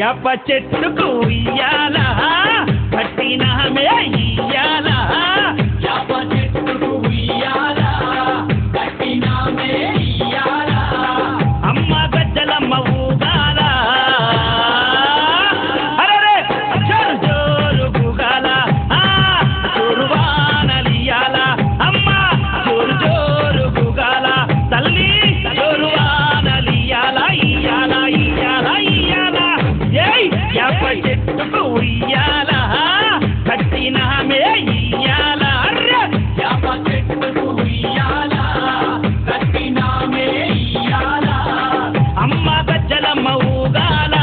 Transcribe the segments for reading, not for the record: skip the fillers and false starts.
యాప చెట్టుకు ఉయ్యాల కట్టినామే ఇయ్యాల యాప చెట్టుకు ఉయ్యాల కట్టినామే ఇయ్యాల అమ్మ గజ్జలమ్మ ఊగాల అరే జోరు జోరు గుగాల జోరువానలియాల అమ్మ జోరు జోరు గుగాల తల్లి జోరువానలియాల ఇయ్యాల ఇయ్యాల ఇయ్యాల ఏయ్ యాప చెట్టుకు ఉయ్యాల కట్టినామే ఇయ్యాల యాప చెట్టుకు ఉయ్యాల కట్టినామే ఇయ్యాల అమ్మ గజ్జలమ్మ ఊగాల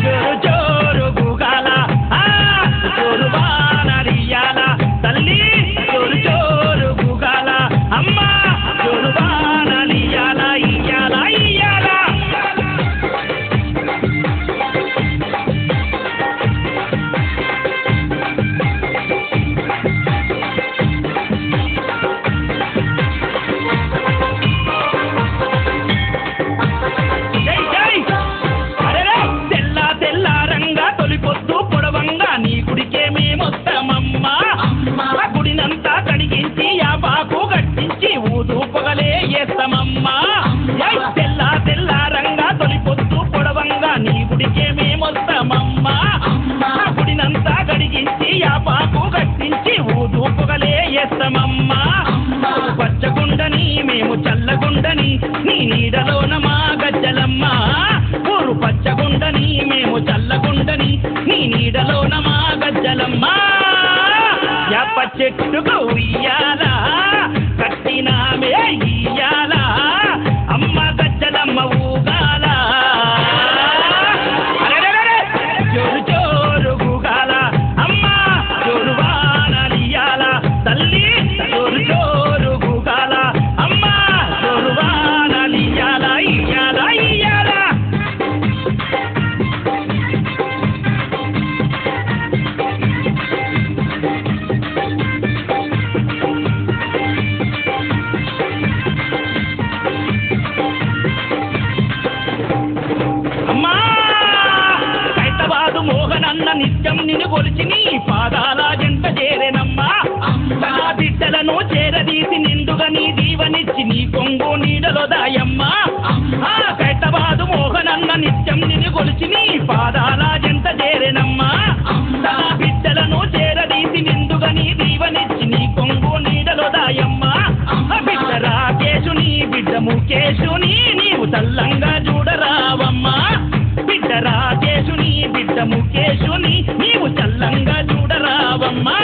జోరు జోరు గుగాల జోరు వానలియాల తల్లి జోరు జోరు గుగాల అమ్మ జోరు వానలియాల ఇయ్యాల ఇయ్యాల జై జై అరెరే తెల్ల తెల్లారంగా తొలిపొద్దు పొడవంగా నీ గుడికే మేమొస్తామమ్మా ఆ గుడినంతా కడిగించి యాపాకు కట్టించి ఊదు పొగలే వేస్తామమ్మా జై తెల్ల తెల్లారంగా తొలిపొద్దు పొడవంగా నీ గుడికే మేమొస్తామమ్మా ఆ గుడినంతా కడిగించి యాపాకు కట్టించి ఊదు పొగలే వేస్తామమ్మా పచ్చగుండని మేము చల్లగుండని నీ నీడలోన మా గజ్జలమ్మ ఊరు పచ్చగుండని మేము చల్లగుండని నీ నీడలోన మా గజ్జలమ్మ యాప చెట్టుకు ఉయ్యాల కట్టినామే ఇయ్యాల అమ్మ గజ్జలమ్మ ఊగాల అరెరెరెరె జోరు జోరు గుగాల అమ్మ జోరు వానలియాల తల్లి జోరు జోరు గుగాల అమ్మ జోరు వానలియాల ఇయ్యాల ఇయ్యాల అమ్మా హైదరాబాదు మోహనన్న నిత్యం నిన్ను కొలిచి నీ పాదాల జంట చేరేనమ్మా నా బిడ్డలను చేరదీసి నిండుగా నీ దీవనిచ్చి నీ కొంగు నీడలో దాయమ్మా హైదరాబాదు మోహనన్న నిత్యం నిన్ను కొలిచి నీ పాదాల జంట చేరేనమ్మా నా బిడ్డలను చేరదీసి నిండుగా నీ దీవనిచ్చి నీ కొంగు నీడలో దాయమ్మా బిడ్డ రాకేశుని బిడ్డ ముఖేశుని నీవు తల్లంగా చూడరావమ్మా బిడ్డ రాకేశుని బిడ్డ ముఖేశుని నీవు చల్లంగా చూడరావమ్మా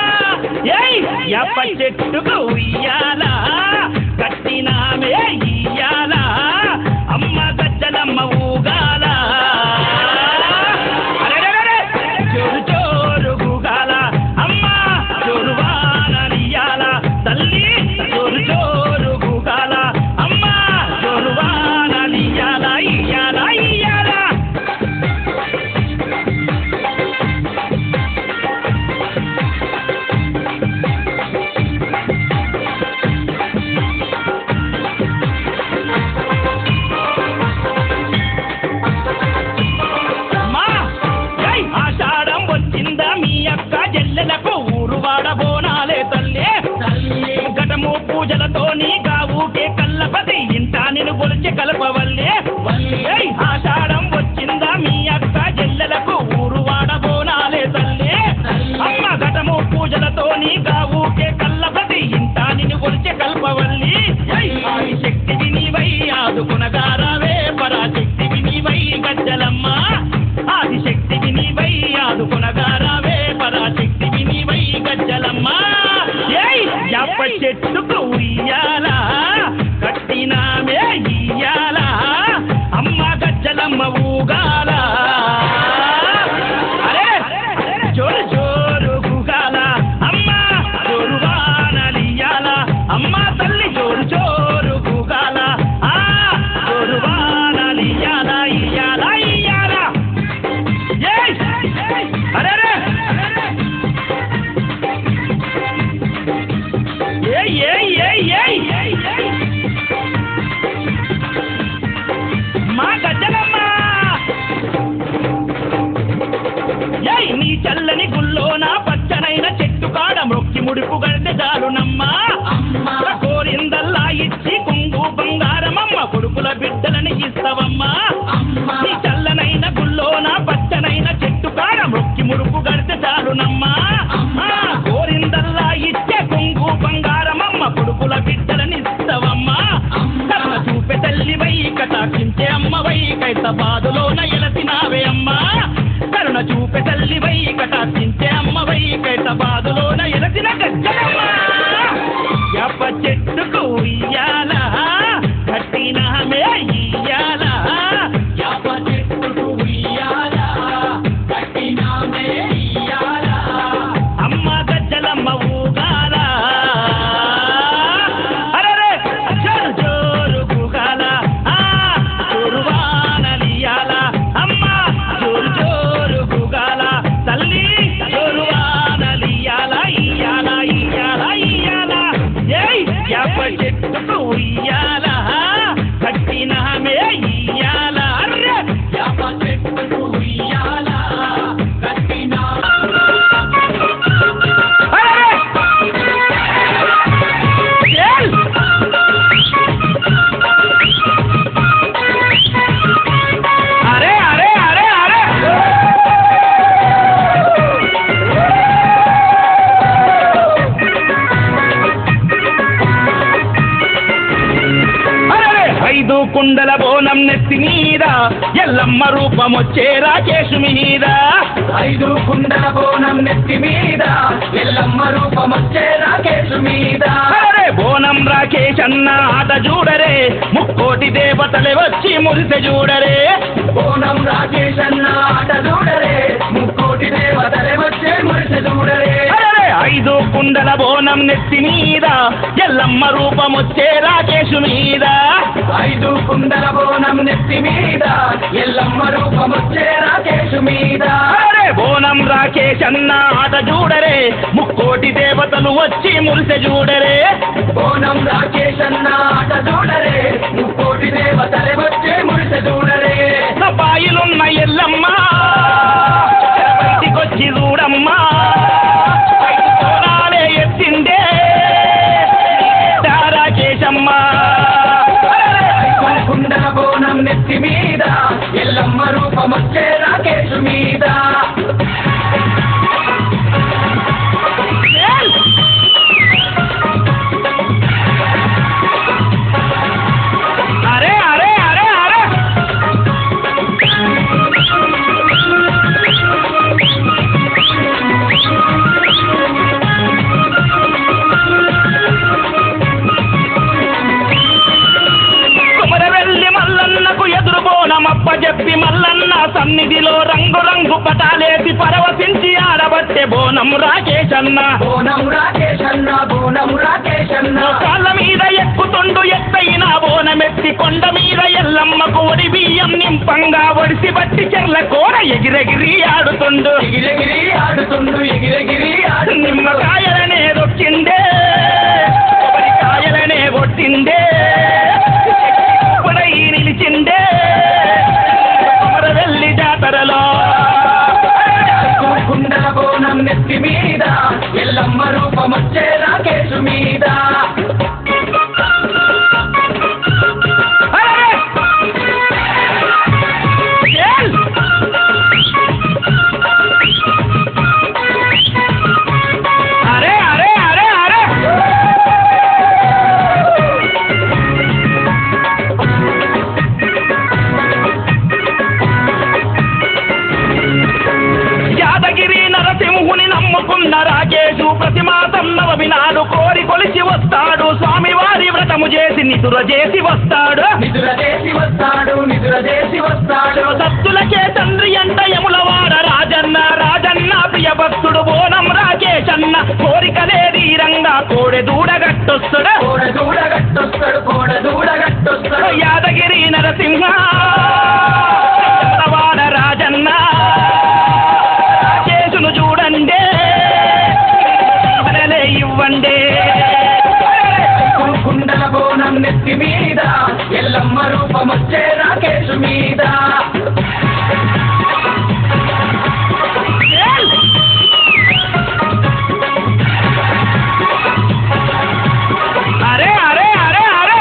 ఏయ్ యాప చెట్టుకు ఉయ్యాల కట్టినామే ఇయ్యాల అమ్మ గజ్జలమ్మ ఊగాల అరెరెరెరె జోరు జోరు గుగాల అమ్మ జోరు వానలియాల తల్లి జోరు జోరు గుగాల అమ్మ జోరు వానలియాల ఇయ్యాల ఇయ్యాల అమ్మా జై ఆషాఢం వచ్చిందా మీ అక్క జల్లెలకు ఊరు వాడబోనాలే తల్లి తల్లి ఘటము పూజలతో నీ గావుకే కల్లపతి ఇంట నిన్ను కొలిచి కలపవల్లే జై ఆషాఢం వచ్చిందా మీ అక్క జల్లెలకు ఊరు వాడబోనాలే తల్లి అమ్మ ఘటము పూజలతో నీ గావుకే కల్లపతి ఇంట నిన్ను కొలిచి కల్పవల్లి ఆది శక్తివి నీవై ఆదుకునగారావే పరాశక్తివి నీవై గజ్జలమ్మ ఆది శక్తివి నీవై ఆదుకునగారావే పరాశక్తివి నీవై గజ్జలమ్మ ఏయ్ యాప చెట్టుకు ఉయ్యాల కట్టినామే ఇయ్యాల అమ్మ గజ్జలమ్మ ఊగాల అరే జోరు జోరు గుగాల అమ్మ జోరు వానలియాల అమ్మ తల్లి జోరు జోరు గుగాల జోరు కొడుకుల బిడ్డలని ఇస్తావమ్మా అమ్మా నీ చల్లనైన గుల్లోన పచ్చనైన చెట్టు కాడ మొక్కి మురుపు గడితే చాలునమ్మా కోరిందల్లా ఇచ్చే కొంగు బంగారమమ్మ కొడుకుల బిడ్డలని ఇస్తావమ్మా కరుణ చూపే తల్లివై కటాక్షించే అమ్మవై కైత బాధలోన ఎలసినావే అమ్మా కరుణ చూపే తల్లివై కటాక్షించే అమ్మవై కైత బాధలోన ఎలసిన గజ్జలమ్మా యాప చెట్టుకు ఇయ్యాల కట్టినామే ఇయ్యాల యాప చెట్టుకు ఉయ్యాల కట్టినామే ఇయ్యాల అమ్మ గజ్జలమ్మ ఊగాల అరెరే జోరు జోరు గుగాల జోరువానలియాల అమ్మ జోరు జోరు గుగాల తల్లి జోరువానలియాల ఇయ్యాల ఇయ్యాల ఇయ్యాల ఏయ్ యాప చెట్టుకు ఇయ్యాల కట్టినామే ఇయ్యాల అర్రే యాప చెట్టుకు ఉయ్యాల కట్టినామే అరే అరే అరే అరే అరే ఐదు కుండల బోనం నెత్తి మీద ఎల్లమ్మ రూపం వచ్చే రాకేశు మీద ఐదు కుండల బోనం నెత్తి మీద ఎల్లమ్మ రూపమొచ్చే రాకేశు మీద అరే బోనం రాకేష్ అన్న ఆట చూడరే ముక్కోటి దేవతలే వచ్చి మురిసె చూడరే బోనం రాకేష్ అన్న ఆట చూడరే ముక్కోటి దేవతలే వచ్చే మురిసె చూడరే అరే ఐదు కుండల బోనం నెత్తి మీద ఎల్లమ్మ రూపం వచ్చే రాకేశు మీద ఐదు కుండల బోనం నెత్తి మీద ఎల్లమ్మ రూపమొచ్చే రాకేశు మీద అరే బోనం రాకేష్ అన్న ఆట చూడరే ముక్కోటి దేవతలు వచ్చి మురిసె చూడరే బోనం రాకేష్ అన్న ఆట చూడరే ముక్కోటి దేవతలే వచ్చే మురిసె చూడరే బాయిలున్న ఎల్లమ్మ బయటికొచ్చి చూడమ్మా బయటి కోరాలే ఎత్తిందే రాకేశమ్మ ఐదు కుండల బోనం నెత్తి మీద ఎల్లమ్మ రూపమొచ్చే రాకేశు మీద అరే అరే అరే అరే కుమరవెల్లి మల్లన్నకు ఎదురు బోనమప్ప చెప్పి మల్లన్న సన్నిధిలో రంగు రంగు పటాలేసి పరవశించి ఆడబట్టే బోనం రాకేశన్న బోనం రాకేష్ అన్న బోనం రాకేష్ అన్న కాళ్ళ మీద ఎక్కుతుండు ఎత్తైన బోనమెత్తి కొండ మీద ఎల్లమ్మకు ఒడి బియ్యం నింపంగా ఒడిసి బట్టి చెర్ల కూర ఎగిరెగిరి ఆడుతుండు ఎగిరెగిరి ఆడుతుండు ఎగిరెగిరి ఆడు నిమ్మకాయలనే దొక్కిందే కొబ్బరికాయలనే కొట్టిందే ఇప్పుడై నిలిచిందే కుమరవెల్లి జాతరలో ఐదు కుండల బోనం నెత్తి మీద ఎల్లమ్మ రూపమొచ్చే రాకేశు మీద అరే అరే అరే అరే యాదగిరి నరసింహుని నమ్ముకున్న రాకేశు ప్రతి మాసం నవమి నాడు కోరి కొలిచి వస్తాడు స్వామివారి వ్రతము చేసి నిదుర చేసి వస్తాడు నిదుర చేసి వస్తాడు నిదుర చేసి వస్తాడు సత్తులకే తండ్రి అంట యములవాడ రాజన్న రాజన్న ప్రియ భక్తుడు బోనం రాకేశన్న కోరికలే ధీరంగా కోడె దూడగట్టొస్తాడు కోడ దూడగట్టొస్తాడు కోడ దూడగట్టొస్తాడు యాదగిరి నరసింహ యములవాడ రాజన్న రాకేశును చూడండి దీవెనలే ఇవ్వండి ఐదు కుండల బోనం నెత్తి మీద ఎల్లమ్మ రూపమొచ్చే రాకేశు మీద అరే అరే అరే అరే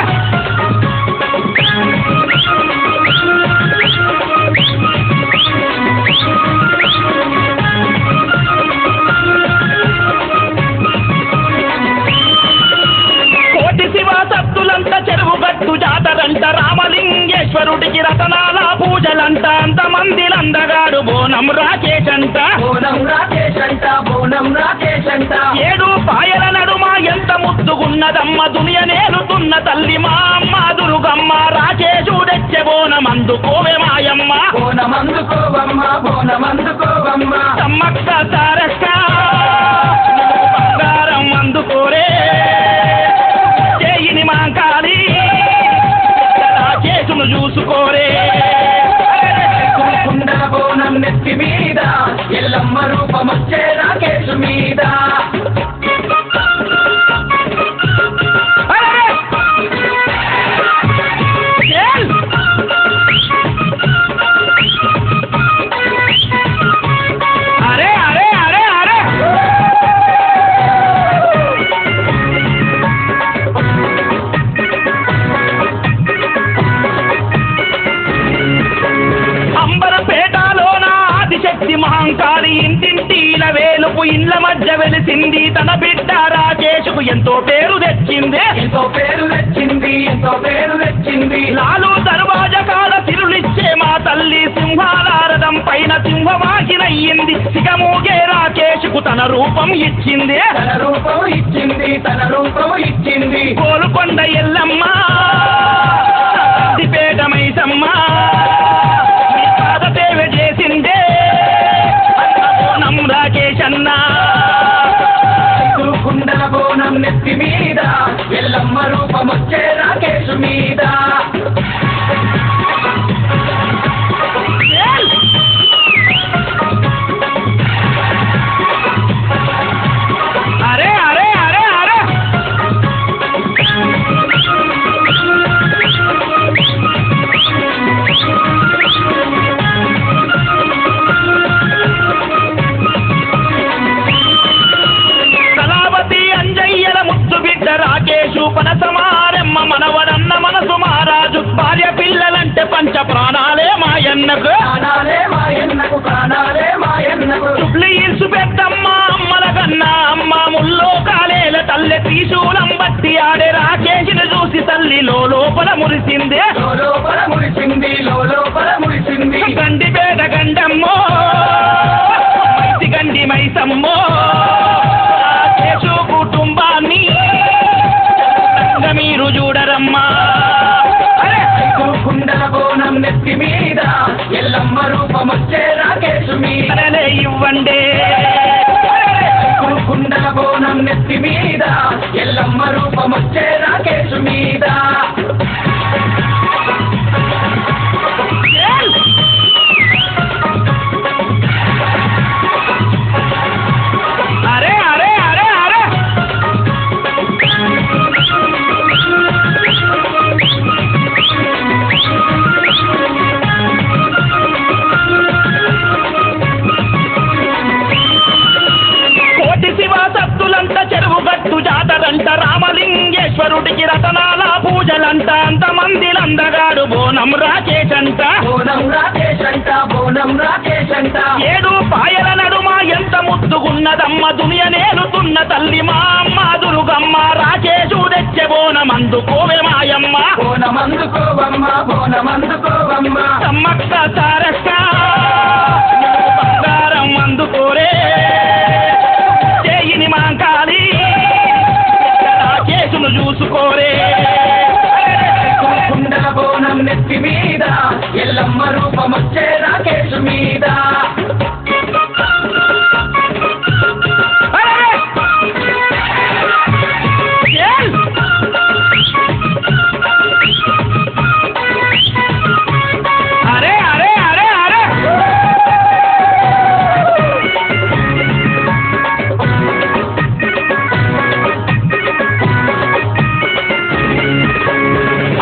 రాకేశుడికి రతనాల పూజలంట అంతమందిలందగాడు బోనం రాకేశంట బోనం రాకేశంట బోనం రాకేశంట 7 పాయల నడుమ ఎంత ముద్దుగున్నదమ్మ దునియ నేలుతున్న తల్లి మా అమ్మ దుర్గమ్మ రాకేశుడెచ్చే బోనం అందుకోవే మాయమ్మ బోనం అందుకోవమ్మ బోనం అందుకోవమ్మ సమ్మక్క సారక్క బంగారం అందుకోరే చేయిని మాంకాలి రాకేశును చూసుకోరే కుండల బోనం నెత్తి మీద ఎల్లమ్మ రూపమొచ్చే రాకేశు మీద మహంకాళి ఇంటింటిల వేలుపు ఇండ్ల మధ్య వెలిసింది తన బిడ్డ రాకేశుకు ఎంతో పేరు తెచ్చింది ఎంతో పేరు తెచ్చింది ఎంతో పేరు తెచ్చింది లాలు దర్వాజకాల తిరులిచ్చే మా తల్లి సింహాలారథం పైన సింహవాకినయ్యింది సిగమూగే రాకేశుకు తన రూపం ఇచ్చింది తన రూపం ఇచ్చింది తన రూపం ఇచ్చింది గోల్కొండ ఎల్లమ్మ సిద్దిపేట మైసమ్మ పాదసేవ చేసిందే రాకేశన్నా కుండల బోనం నెత్తి మీద ఎల్లమ్మ రూపమొచ్చే రాకేశు మీద అరే అరే అరే అరే రాకేశు పనసమారెమ్మ మనవడన్న మనసు మహారాజు భార్య పిల్లలంటే పంచ ప్రాణాలే మాయన్నకు ప్రాణాలే మాయన్నకు ప్రాణాలే మాయన్నకు హిల్స్ పెద్దమ్మ అమ్మల కన్నా అమ్మ ముల్లో కాలేల తల్లె త్రిశూలం బట్టి ఆడే రాకేశుని చూసి తల్లి లోపల మురిసిందే లోపల మురిసింది లోపల మురిసింది గండిపేట గండమ్మో మైసి గండి మైసమ్మో రాకేశు కుటుంబాన్ని మీరు చూడరమ్మా కుండల బోనం నెత్తి మీద ఎల్లమ్మ రూపమొచ్చే రాకేశు మీద ఇవ్వండి కుండల బోనం నెత్తి మీద ఎల్లమ్మ రూపమొచ్చే రాకేశు మీద అరే అరే అరే అరే చెరువుగట్టు జాతరంట రామలింగేశ్వరుడికి రతనాల పూజలంట అంతమందిలందగాడు బోనం రాకేశంట బోనం రాకేశంట బోనం రాకేశంట 7 పాయల నడుమ ఎంత ముద్దుగున్నదమ్మ దునియ నేలుతున్న తల్లి మా అమ్మ దుర్గమ్మ రాకేశుడెచ్చే బోనం అందుకోవే మాయమ్మ బోనం అందుకోవమ్మ బోనం అందుకోవమ్మ సమ్మక్క సారక్క బంగారం అందుకోరే చేయిని మాంకాలి రాకేశును చూసుకోరే కుండల బోనం నెత్తి మీద ఎల్లమ్మ రూపమొచ్చే రాకేశు మీద అరే అరే అరే అరే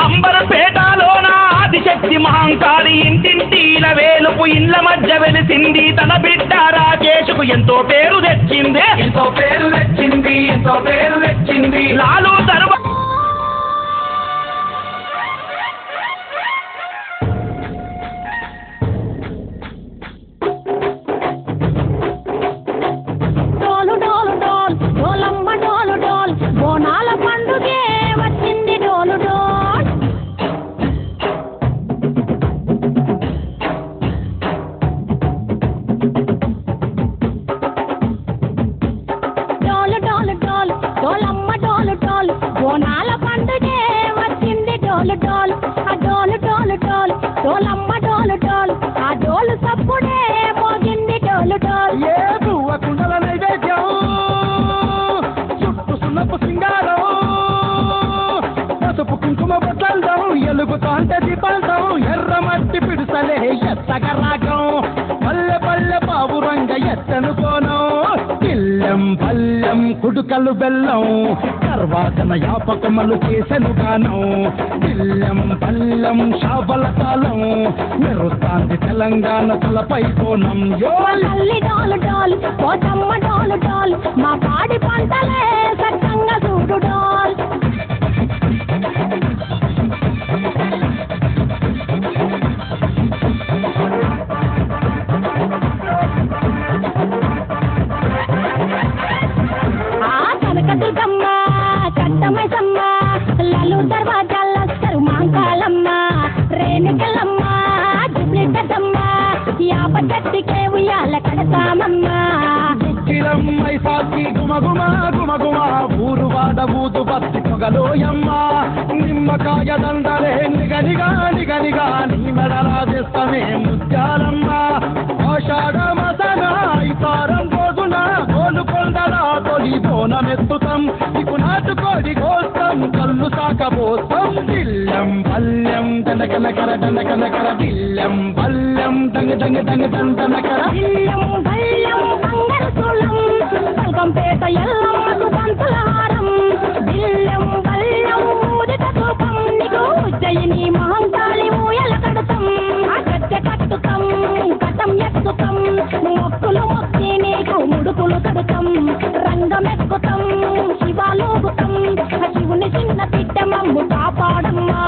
అంబరపేటలోన ఆదిశక్తి మహంకాళి ఇంటింటిల వేలుపు ఇండ్ల మధ్య వెలిసింది తన బిడ్డ రాకేశుకు ఎంతో పేరు తెచ్చింది ఎంతో పేరు తెచ్చింది ఎంతో పేరు తెచ్చింది లాలు దర్వా కాంటే దీపాంతం ఎర్రమట్టి పిడుసలే ఎత్తగ రాగం పల్లె పల్లె పావురంగ ఎత్తను కోనం పిల్లెం పల్లెం కుడుకలు బెల్లం తర్వాతన యాపకమలు చేసెను గానం పిల్లెం పల్లెం షాబల తాళం మెరుస్తాంది తెలంగాణ తలపై కోణం తల్లి డోలు డోల్ పోతమ్మ డోలు డోల్ మా పాడి పంటలే సక్కంగా చూడు డోల్ కనకదుర్గమ్మ కట్టమైసమ్మ లలు దర్వాజాలస్తారు మాంకాలమ్మ రేణుకలమ్మ జుబ్లి పెద్దమ్మ యాప చెట్టుకే ఉయ్యాల కడతామమ్మ కిరమ్మై సాకి గుమగుమ గుమగుమ ఊరు వాడ ఊదు బస్తి పొగలోయమ్మ నిమ్మకాయ దండలే నిగనిగా నిగనిగా నీ మెడరాజేస్తమే ముత్యాలమ్మ ఆషాఢ మసన ఇతారం రోజున గోలుకొండల తొలి బోనమెత్తుతాం నీకు నాటుకోడి కోస్తాం కళ్ళు సాకబోస్తాం దిల్లం పల్లెం దనకనకర దనకనకర దిల్లం పల్లెం దంగ దంగ దంగ దండనకర ఇల్లం బల్లం బంగారు తులం పల్కంపేట ఎల్లమ్మకు పంతుల హారం దిల్లం బల్లం ఊదిత ధూపం నీకు ఉజ్జయిని మహంకాళి ఊయల కడతాం గద్దె కట్టుతాం కటం ఎక్కుతాం మొక్కులు మొక్కి నీకు ముడుకులు కడతాం రంగమెక్కుతాం శివాలోగుతాం శివుని చిన్న బిడ్డ మమ్ము కాపాడమ్మా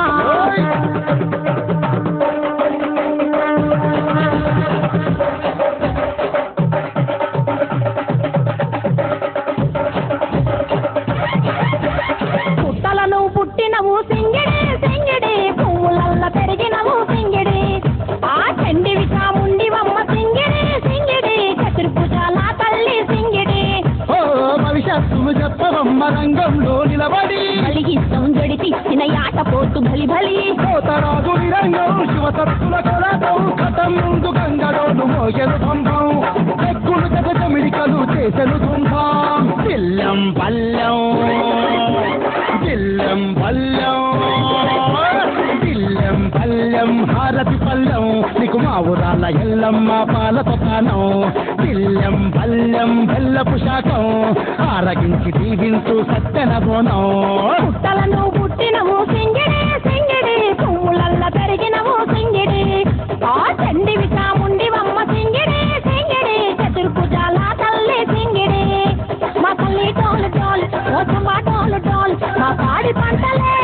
పుట్టలను పుట్టినవు సింగిడి సింగిడి పువ్వులల్ల పెరిగినవు సింగిడి ఆ చండివి చాముండివమ్మ సింగిడి సింగిడి చతుర్భుజాల తల్లి సింగిడి ఓ భవిష్యత్తును చెప్పవమ్మ రంగంలో నిలబడి కలిగిస్తాం జడితిచ్చిన యాట పోతు బలి బలి కోతరాజు రంగం శివసత్తుల కొలతం కథం ముందు గంగడోలు మోయలు బంధం ఎక్కులు జగమిడికలు చేసెను తుంభం దిల్లం పల్లెం దిల్లం పల్లెం దిల్లం పల్లెం హారతి పల్లెం నీకు మా ఊరాల ఎల్లమ్మ పాలతో తానం దిల్లం పల్లెం బెల్లపు శాఖం ఆరగించి దీవించు సత్తెన బోనం పుట్టలను పుట్టినవు సింగిడి సింగిడి పువ్వులల్ల పెరిగినవు సింగిడి ఆ చండివి చాముండివమ్మ సింగిడి సింగిడి చతుర్భుజాల తల్లి సింగిడి మా తల్లి డోలు డోల్ ఓసమ్మ డోలు డోల్ మా పాడి పంటలే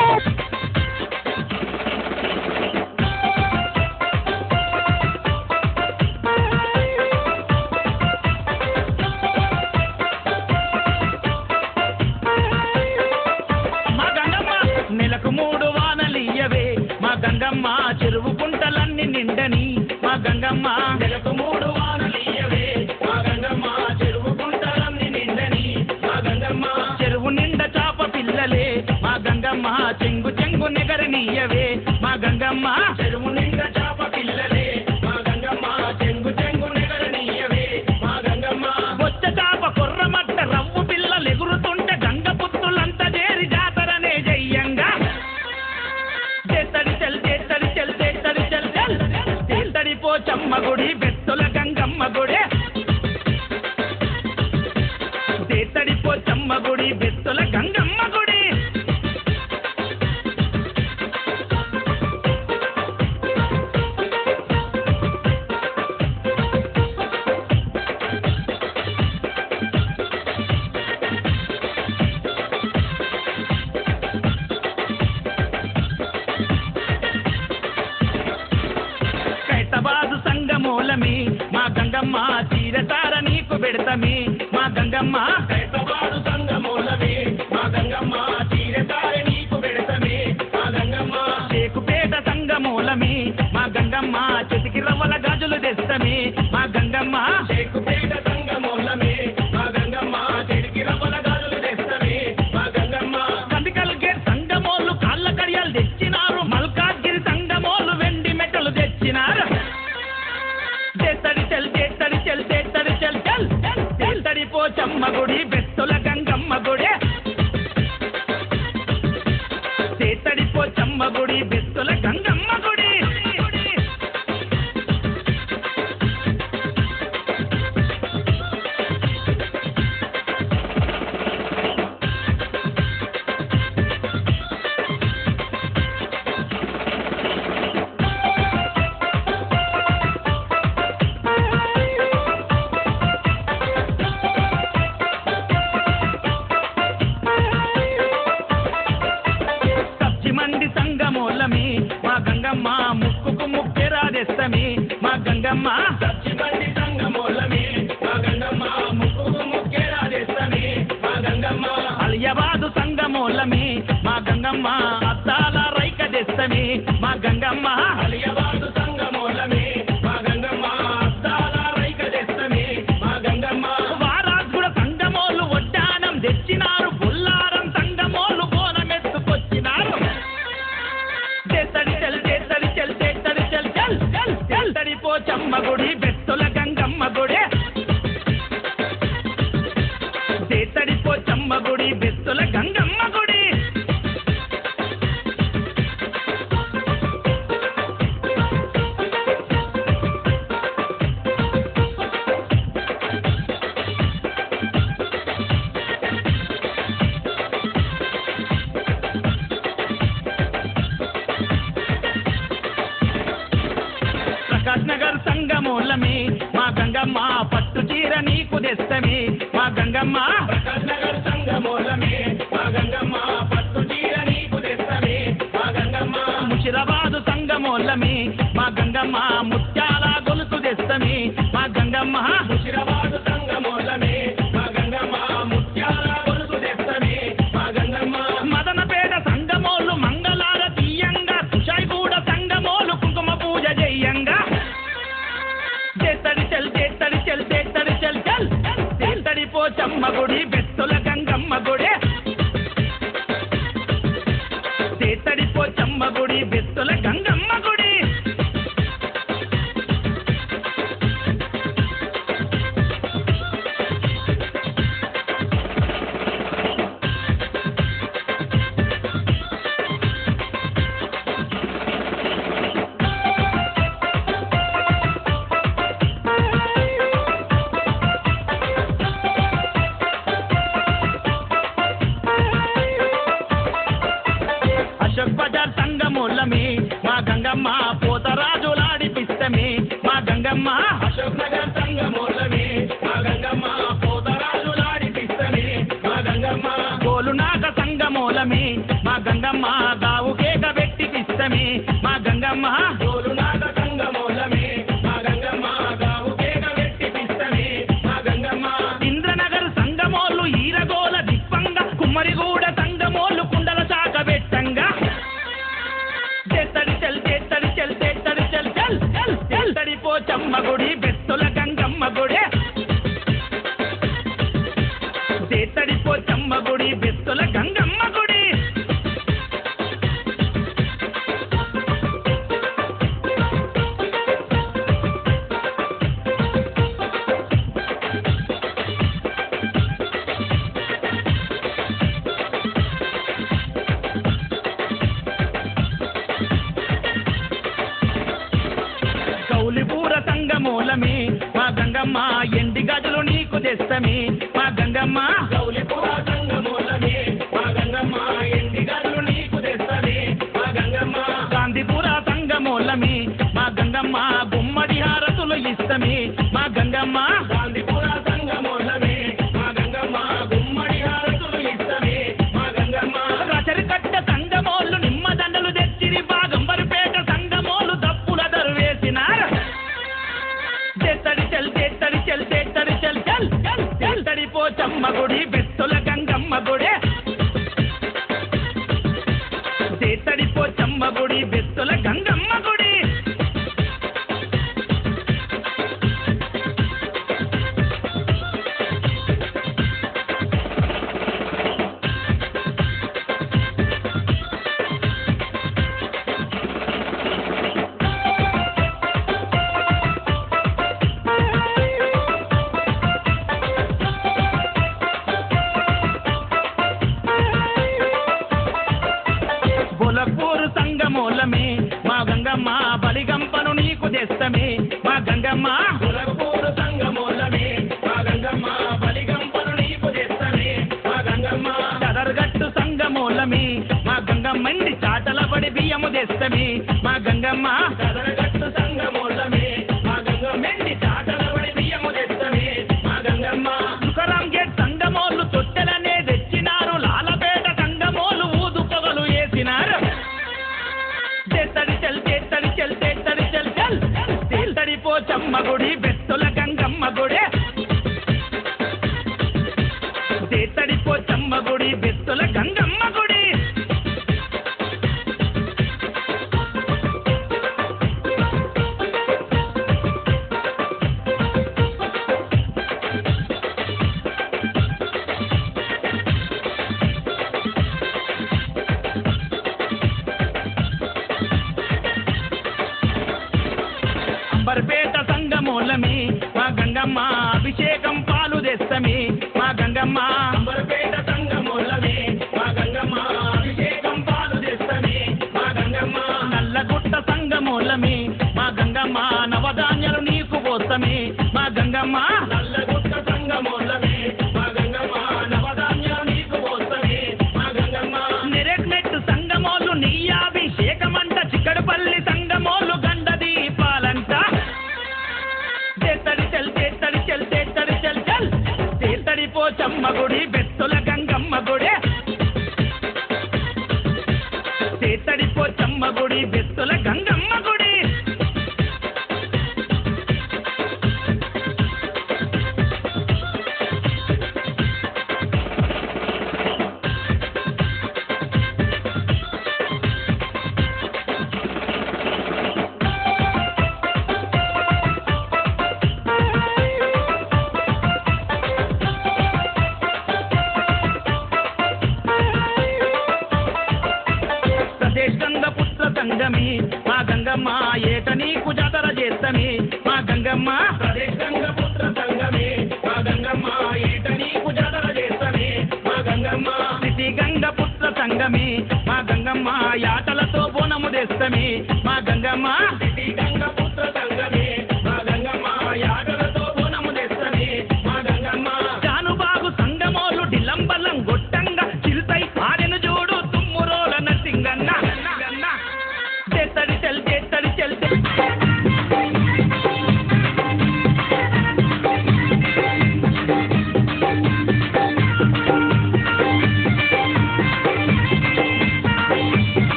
మా గంగమ్మ నెలకు 3 వానలియ్యవే మా గంగమ్మ చెరువు కుంటలన్నీ నిండని మా గంగమ్మ నెలకు 3 వానలియ్యవే మా గంగమ్మ చెరువు కుంటలన్నీ నిండని మా గంగమ్మ చెరువు నిండా చాప పిల్లలే మా గంగమ్మ చెంగు చెంగు నెగరనీయవే మా గంగమ్మ చెరువు నిండా చాప పిల్లలే మా గంగమ్మ చెంగు చెంగు నెగరనీయవే మా గంగమ్మ బొచ్చ చాప కొర్రమట్ట రవ్వు పిల్లలు ఎగురుతుంటే గంగ పుత్తులంతా చేరి జాతరనే జయ్యంగా చేతడి చెల్ చేతడి చెల్ చేతడి చెల్ చెల్ చేతడి పోచమ్మ గుడి బెత్తుల గంగమ్మ గుడి చేతడి పోచమ్మ గుడి బెత్తుల గంగమ్మ గుడి కైతబాదు సంగమూలమే మా గంగమ్మ చీరతార నీకు పెడతమే మా గంగమ్మ కైతబాదు సంగమూలమే మా గంగమ్మ చీరతార నీకు పెడతమే మా గంగమ్మ చేకుపేట సంగమూలమే మా గంగమ్మ చెతికి రవ్వల గాజులు తెస్తమే మా గంగమ్మ చేకుపేట సంగమూలమే మా గంగమ్మ చెతికి రవ్వల గాజులు తెస్తమే మా గంగమ్మ కందికల్గే సంగమోళ్ళు కాళ్ళ కడియాలు తెచ్చినారు మల్కాజ్గిరి సంగమోళ్ళు వెండి మెట్టలు తెచ్చినారు చేతడి చెల్ చేతడి చెల్ చేతడి చెల్ చెల్ చేతడి పోచమ్మ గుడి బెత్తుల గంగమ్మ గుడి చేతడి పోచమ్మ గుడి బెత్తుల గంగ తెస్తమి మా గంగమ్మ సచ్చిబండి సంగమోలమే మా గంగమ్మ ముక్కుకు ముక్కేలా తెస్తమి మా గంగమ్మ అలియాబాదు సంగమోలమి మా గంగమ్మ అద్దాల రైక తెస్తమి మా గంగమ్మ అలియాబాదు సంగమోలమే మా గంగమ్మ అద్దాల రైక తెస్తమి మా గంగమ్మ వారాజుల సంగమోలు వడ్డానం తెచ్చినారు పుల్లారం సంగమోలు బోనమెత్తుకొచ్చినారు చేతడి చెల్ చేతడి చెల్ చేతడి చెల్ చెల్ చెల్ చెల్తడి పోచమ్మ గుడి బెత్తుల గంగమ్మ గుడి చేతడి పోచమ్మ గుడి బెత్తుల గంగమ్మ గుడి ప్రకాష్ నగర్ సంగమూలమి మా గంగమ్మ పట్టు చీర నీకు తెస్తమి మా గంగమ్మ ప్రకాష్ నగర్ సంగమోలమే మా గంగమ్మ పట్టు చీర నీకు తెస్తమి మా గంగమ్మ ముషిరాబాదు సంగమూలమి మా గంగమ్మ ముత్యాల గొలుసు తెస్తమి మా గంగమ్మ ముషిరాబాదు సంగమోలమే మా గంగమ్మ ముత్యాల గొలుసు తెస్తమి మా గంగమ్మ మదనపేట సంగమోళ్ళు మంగళార తీయంగా తుషాయిగూడ సంగమోలు కుంకుమ పూజ చెయ్యంగా చేతడి చెల్ చేతడి చెల్ చేతడి చెల్ చెల్ చేతడి పోచమ్మ గుడి బెత్తుల గంగమ్మ గుడి చేతడి పోచమ్మ గుడి బెత్తుల గంగమ్మ గుడి అశోక్ బజార్ సంగమూలమి మా గంగమ్మ పోతరాజులాడిపిస్తమి మా గంగమ్మ అశోక్ నగర్ సంగమోలమే మా గంగమ్మ పోతరాజులాడిపిస్తమి మా గంగమ్మ గోలునాక సంగమూలమి మా గంగమ్మ గావు కేక పెట్టిపిస్తమి మా గంగమ్మ గోలునాథ సంగమోలమే మా గంగమ్మ గావు కేక పెట్టిపిస్తమి మా గంగమ్మ ఇంద్రనగర్ సంగమోళ్ళు ఈరగోల దిప్పంగా కుమ్మరిగూడ సంగమోళ్ళు కుండల శాఖ పెట్టంగా చేతడి చెల్ చేతడి చెల్ చేతడి చెల్ చెల్ చెల్ చేతడి పోచమ్మ గుడి బెత్తుల గంగమ్మ గుడి చేతడి పోచమ్మ గుడి బెత్తుల గంగమ్మ గుడి గౌలిపూర సంగమూలమి మా గంగమ్మ ఎండి గజలు నీకు తెస్తమి మా గంగమ్మ గౌలిపుర సంగమోలమే మా గంగమ్మ ఎండి గదులు నీకు తెస్తమి మా గంగమ్మ గాంధీపుర సంగమూలమి మా గంగమ్మ గుమ్మడి హారతులు ఇస్తమి మా గంగమ్మ గాంధీపుర సంగమోలమే మా గంగమ్మ గుమ్మడి హారతులు ఇస్తమి మా గంగమ్మ రచరికట్ట సంగమోళ్ళు నిమ్మదండలు తెచ్చిరి బాగంబరిపేట సంగమోళ్ళు తప్పుల దరువేసినారు చేతడి చెల్ చేతడి చెల్ చేతడి చెల్ చెల్ చెల్ చేతడి పోచమ్మ గుడి బెత్తుల గంగమ్మ గుడి చేతడి పోచమ్మ గుడి బెత్తుల గంగమ్మ గుడి బొలపూరు సంగమూలమి మా గంగమ్మ బలిగంపను నీకు తెస్తమి మా గంగమ్మ గొలగపూర సంగమోలమే మా గంగమ్మ బలిగంపను నీకు తెస్తమి మా గంగమ్మ చదరగట్టు సంగమూలమి మా గంగమ్మండి చాటల పడి బియ్యము తెస్తమి మా గంగమ్మ కదరగట్టు సంగమోలమే మా గంగమ్మెండి చాటలబడి బియ్యము తెస్తమి మా గంగమ్మ తుకారాం గేట్ సంగమోళ్ళు తొట్టెలనే తెచ్చినారు లాలపేట సంగమోళ్ళు ఊదు పొగలు వేసినారు చేతడి చెల్ చేతడి చెల్ చేతడి చెల్ చెల్ పోచమ్మ గుడి బెత్తుల గంగమ్మ గుడి తేతడి పోచమ్మ గుడి బెత్తుల గంగమ్మ గుడి అంబర్పేట సంగమూలమి మా గంగమ్మ అభిషేకం పాలు తెస్తమి మా గంగమ్మ అంబర్పేట సంగమూలమి మా గంగమ్మ అభిషేకం పాలు తెస్తమి మా గంగమ్మ నల్లగుట్ట సంగమూలమి మా గంగమ్మ నవధాన్యాలు నీకు పోస్తమి మా గంగమ్మ నల్లగుట్ట సంగమూలమి మా గంగమ్మ నవధాన్యాలు నీకు పోస్తమి మా గంగమ్మ నెరెట్నెట్టు సంగమోలు నీ అభిషేకమంట చిక్కడపల్లి సంగమోలు గండ దీపాలంట తేతడి పోచమ్మ గుడి బెత్తుల గంగమ్మ గుడి తేతడి పోచమ్మ గుడి బెత్తుల గంగమ్మ గుడి పుత్ర సంగమి మా గంగమ్మ ఏట నీకు జాతర చేస్తమి మా గంగమ్మ పుత్ర సంగమి మా గంగమ్మ ఏట నీకు జాతర చేస్తమి మా గంగమ్మ సిటి గంగ పుత్ర సంగమి మా గంగమ్మ యాటలతో బోనము తెస్తమి మా గంగమ్మ సిటి గంగ పుత్ర సంగమి మా గంగమ్మ యాటలతో బోనము తెస్తమి మా గంగమ్మ జానుబాగు సంగమోలు డిలంబలం గొట్టంగా చిరుతై ఆడెను చూడు తుమ్మురోల నసింగన్న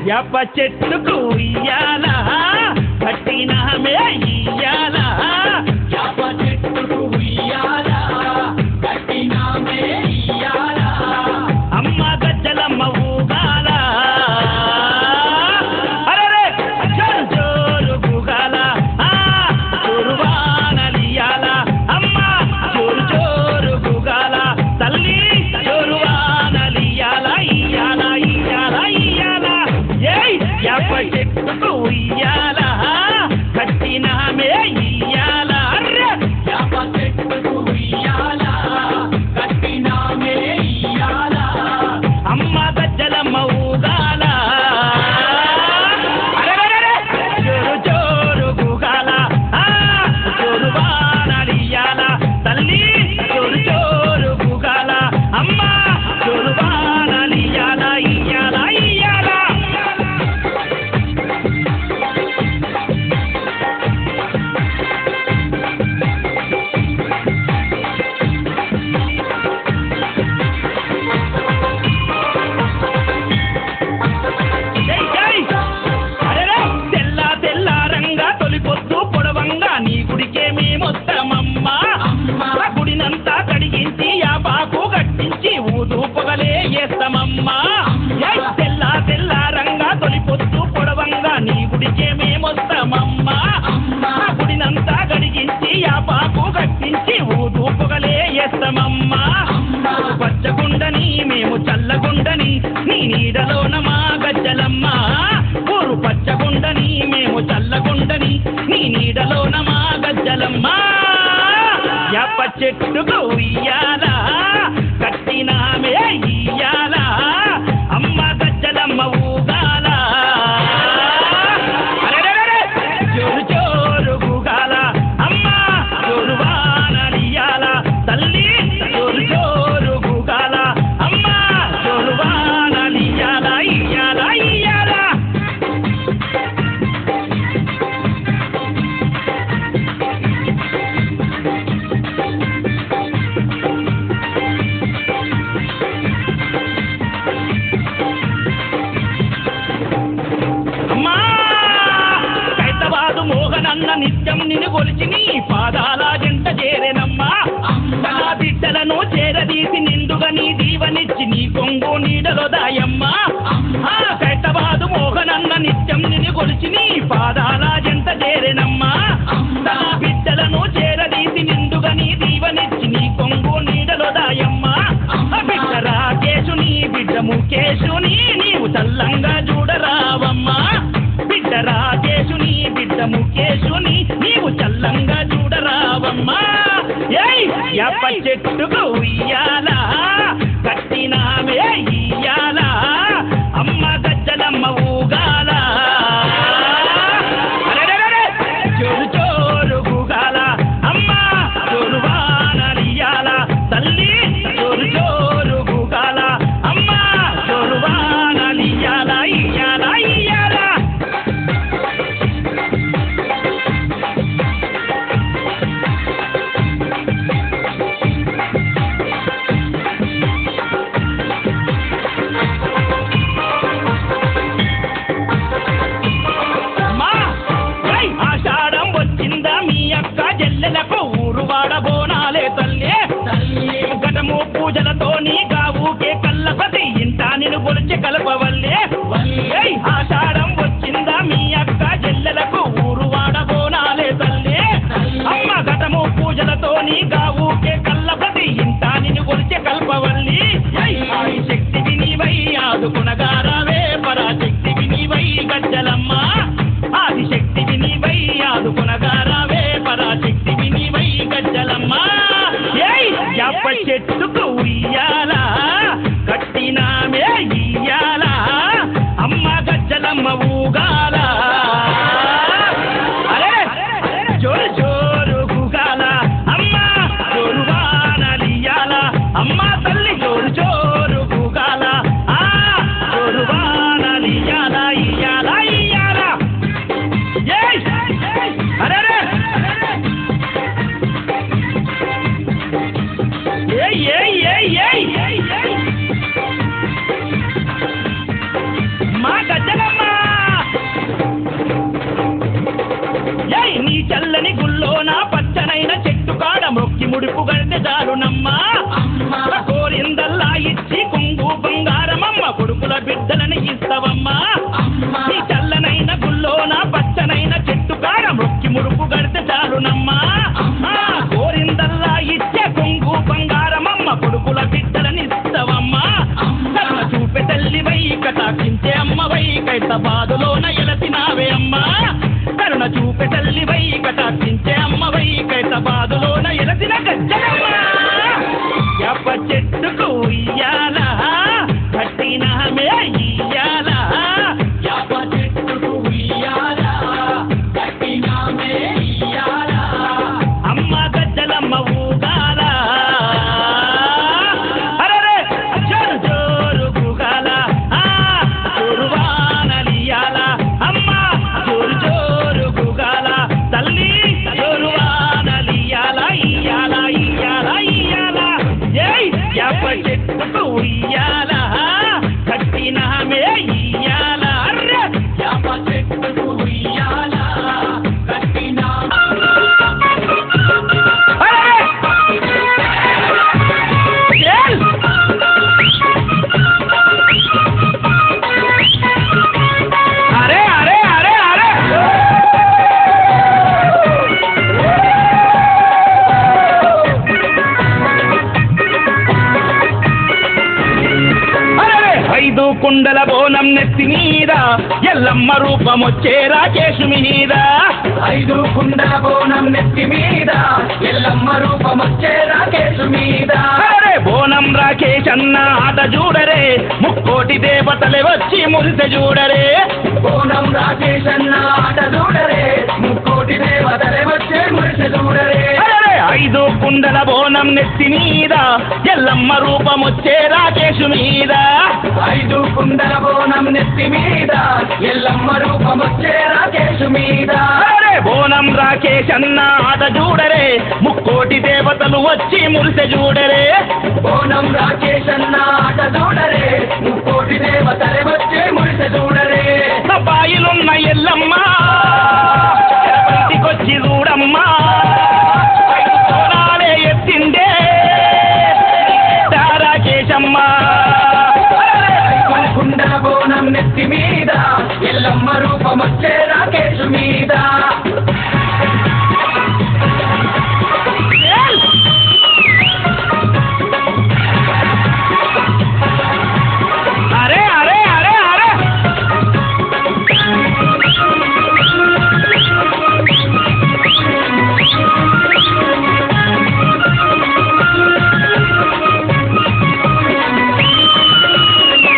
యప్ప చెట్టుకు ఇయ్యాల కట్టినమే ఇయ్యాల యాప చెట్టుకు ఇయ్యాల కట్టినమే ఇయ్యాల అమ్మ గజ్జలమ్మ ఊగాల అరే జోరు గుగాల జోరువానలియాల అమ్మ జోరు జోరు గుగాల తల్లి జోరువానలియాల ఇయ్యాల ఇయ్యాల ఇయ్యాల ఏయ్ యాప చెట్టుకు ఇయ్యాల కట్టినమే ఇయ్యాల యాప చెట్టుకు ఇయ్యాల కట్టినమే ఇయ్యాల అమ్మ గజ్జలమ్మ ఊగాల జోరు జోరు గుగాల జోరు వానలియాల తల్లి జోరు జోరు గుగాల అమ్మ జోరు వానలియాల ఇయ్యాల ఇయ్యాల జై జై అరెరే తెల్ల తెల్ల రంగా తొలిపొద్దు పొడవంగా నీ గుడికే మేమొస్తామమ్మా గుడినంతా కడిగించి ఆ బాకు కట్టించి ఊదు పొగలే వేస్తామమ్మా తెల్ల తెల్ల రంగా తొలిపొద్దు పొడవంగా నీ గుడికే మేమొస్తామమ్మా గుడినంతా కడిగించి ఆ బాకు కట్టించి ఊదు పొగలే వేస్తామమ్మా పచ్చగుండని మేము చల్లగుండని నీ నీడలోన మా గజ్జలమ్మ ఊరు పచ్చగుండని మేము చల్లగుండని నీ నీడలోన మా గజ్జలమ్మ యాప చెట్టుకు ఇయ్యాల కట్టినామే ఇయ్యాల అమ్మ గజ్జలమ్మ ఊగాల జోరు జోరు గుగాల అమ్మ జోరు వానలియాల తల్లి జోరు జోరు గుగాల అమ్మ జోరు వానలియాల ఇయ్యాల ఇయ్యాల కొలిచి నీ పాదాల జంట చేరెనమ్మా నా బిడ్డలను చేరదీసి నిండుగా నీ దీవనిచ్చి నీ కొంగు నీడలో దాయమ్మా ఖైరతాబాదు మోహనన్న నిత్యం నిన్ను కొలిచి నీ పాదాల జంట చేరెనమ్మా నా బిడ్డలను చేరదీసి నిండుగా నీ దీవనిచ్చి నీ కొంగు నీడలో దాయమ్మా బిడ్డ రాకేశుని బిడ్డ ముఖేశుని నీవు చల్లంగా చూడరావమ్మా బిడ్డ రాకేశుని బిడ్డ ముఖేశుని నీవు చల్లంగా చూడరావమ్మా యప్ప చెట్టుకు ఉయ్యాల కట్టినామే ఇయ్యాల అమ్మ గజ్జలమ్మ ఊగాల చోరు చోరు గుగాల అమ్మ చోరు వానలియాల తల్లి చోరు చోరు గుగాల అమ్మ చోరు వానలియాల ఇయ్యాల ఇయ్యాల పూజలతోని గావుకే కల్లపతి ఇంటా నిన్ను కొలిచి కలపవల్లే ఆషాఢం వచ్చిందా మీ అక్క చెల్లెలకు ఊరు వాడబోనాలే తల్లే అమ్మ ఘటము పూజలతోని గావుకే కల్లపతి ఇంటా నిన్ను కొలిచి కల్పవల్లి శక్తి వినివై ఆదుకునగారవే పరాశక్తి వినివై గజ్జలమ్మ ఆదిశక్తి వినివై ఆదుకునగారవే పరాశక్తి వినివై గజ్జలమ్మ యప్ప చెట్టుకు ఉయ్యాల కట్టినామే ఇయ్యాల అమ్మ గజ్జలమ్మ ఊగాల అరే జోరు జోరు గుగాల అమ్మ జోరు వానలియాల అమ్మ తల్లి జోరు జోరు గుగాల జోరు వానలియాల ఇయ్యాల ఇయ్యాల అరే మా గజ్జలమ్మ నీ చల్లని గుల్లోన పచ్చనైన చెట్టు కాడ మొక్కి ముడుపు గడితే చాలునమ్మా కోరిందల్లా ఇచ్చి కొంగు బంగారమమ్మ కొడుకుల బిడ్డలని ఇస్తావమ్మా నీ చల్లనైన గుల్లోన పచ్చనైన చెట్టు కాడ మొక్కి ముడుపు గడితే చాలునమ్మా కోరిందల్లా ఇచ్చే కొంగు బంగారమమ్మ కొడుకుల బిడ్డలని ఇస్తావమ్మా కరుణ చూపే తల్లివై కటాక్షించే అమ్మవై ఖైరతాబాదులోన ఎలసినావే అమ్మా కరుణ చూపే తల్లివై కటాక్షించే అమ్మవై ఖైరతాబాదులోన ఎలసిన గజ్జలమ్మ యప్ప చెట్టుకు ఇయ్యాల కట్టినామే ఇయ్యాల యప్ప చెట్టుకు ఇయ్యాల కట్టినామే ఇయ్యాల అమ్మ గజ్జలమ్మ ఊగాల అరే జోరు జోరు గుగాల జోరు వానలియాల అమ్మ జోరు జోరు గుగాల తల్లి జోరు వానలియాల ఇయ్యాల ఇయ్యాల ఇయ్యాల యప్ప చెట్టుకు ఇయ్యాల కట్టినామే ఇయ్యాల అర్రే యప్ప చెట్టుకు ఇయ్యాల కట్టినామే అరే అరే అరే అరే ఐదు కుండల బోనం నెత్తి మీద ఎల్లమ్మ రూపమొచ్చే రాకేశు మీద ఐదు కుండల బోనం నెత్తి మీద ఎల్లమ్మ రూపమొచ్చే రాకేశు మీద అరే బోనం రాకేష్ అన్న ఆట చూడరే ముక్కోటి దేవతలే వచ్చి మురిసె చూడరే బోనం రాకేష్ అన్న ఆట చూడరే ముక్కోటి దేవతలే వచ్చే మురిసె చూడరే ఐదు కుండల బోనం నెత్తి మీద ఎల్లమ్మ రూపమొచ్చే రాకేశు మీద ఐదు కుండల బోనం నెత్తి మీద ఎల్లమ్మ రూపమొచ్చే రాకేశు మీద బోనం రాకేష్ అన్న ఆట చూడరే ముక్కోటి దేవతలు వచ్చి మురిసె చూడరే బోనం రాకేష్ అన్న ఆట చూడరే ముక్కోటి దేవతలే వచ్చే మురిసె చూడరే బాయిలున్న ఎల్లమ్మ బయటికొచ్చి చూడమ్మా నెత్తి మీద ఎల్లమ్మ రూపమొచ్చే రాకేశు మీద అరే అరే అరే అరే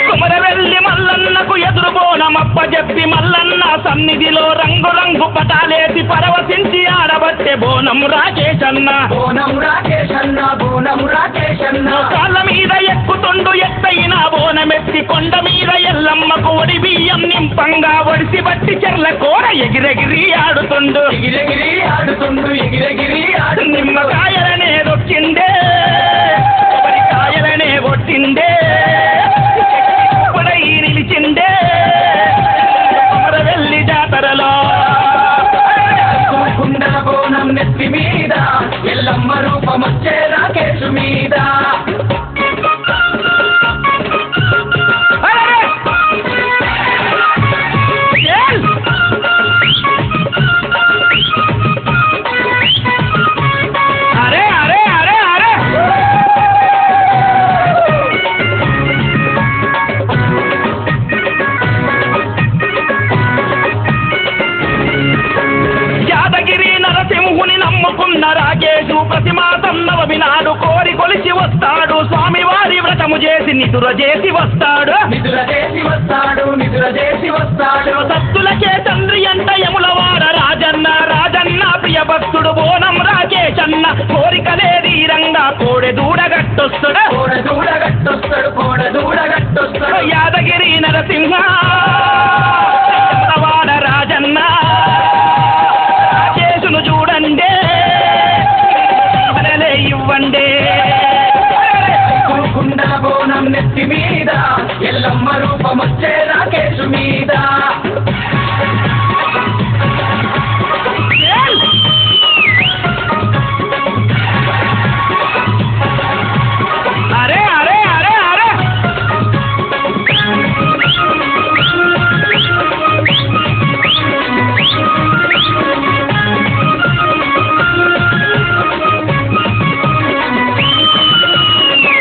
కుమరవెల్లి మల్లన్నకు ఎదురు బోనమప్ప చెప్పి మల్లన్న సన్నిధిలో రంగు రంగు పటాలేసి పరవశించి ఆడబట్టే బోనం రాకేశన్న బోనం రాకేశన్న బోనం రాకేశన్న కాళ్ళ మీద ఎక్కుతుండు ఎత్తైన బోనమెత్తి కొండ మీద ఎల్లమ్మకు ఒడి బియ్యం నింపంగా ఒడిసి బట్టి చెర్ల కూర ఎగిరెగిరి ఆడుతుండు ఎగిరెగిరి ఆడుతుండు ఎగిరెగిరి ఆడు నిమ్మకాయలనే దొక్కిండే కొబ్బరికాయలనే కొట్టిండే ఇప్పుడై నిలిచిండే కుమరవెల్లి జాతరలో కుండల బోనం నెత్తి మీద ఎల్లమ్మ రూపమొచ్చే రాకేశు మీద అరే అరే అరే అరే యాదగిరి నరసింహుని నమ్ముకున్న రాకేశు ప్రతి మాసం నవమి నాడు కోరి కొలిచి వస్తాడు స్వామివారి వ్రతము చేసి నిదుర చేసి వస్తాడు నిదుర చేసి వస్తాడు నిదుర చేసి వస్తాడు సత్తులకే తండ్రి అంట యములవాడ రాజన్న రాజన్న ప్రియ భక్తుడు బోనం రాకేశన్న కోరికలే ధీరంగా కోడె దూడగట్టొస్తాడు కోడ దూడగట్టొస్తాడు కోడ దూడగట్టొస్తాడు యాదగిరి నరసింహ యములవాడ రాజన్న రాకేశును చూడండి మనలే ఇవ్వండి కుండల బోనం నెత్తి మీద ఎల్లమ్మ రూపమొచ్చే రాకేశు మీద అరే అరే అరే అరే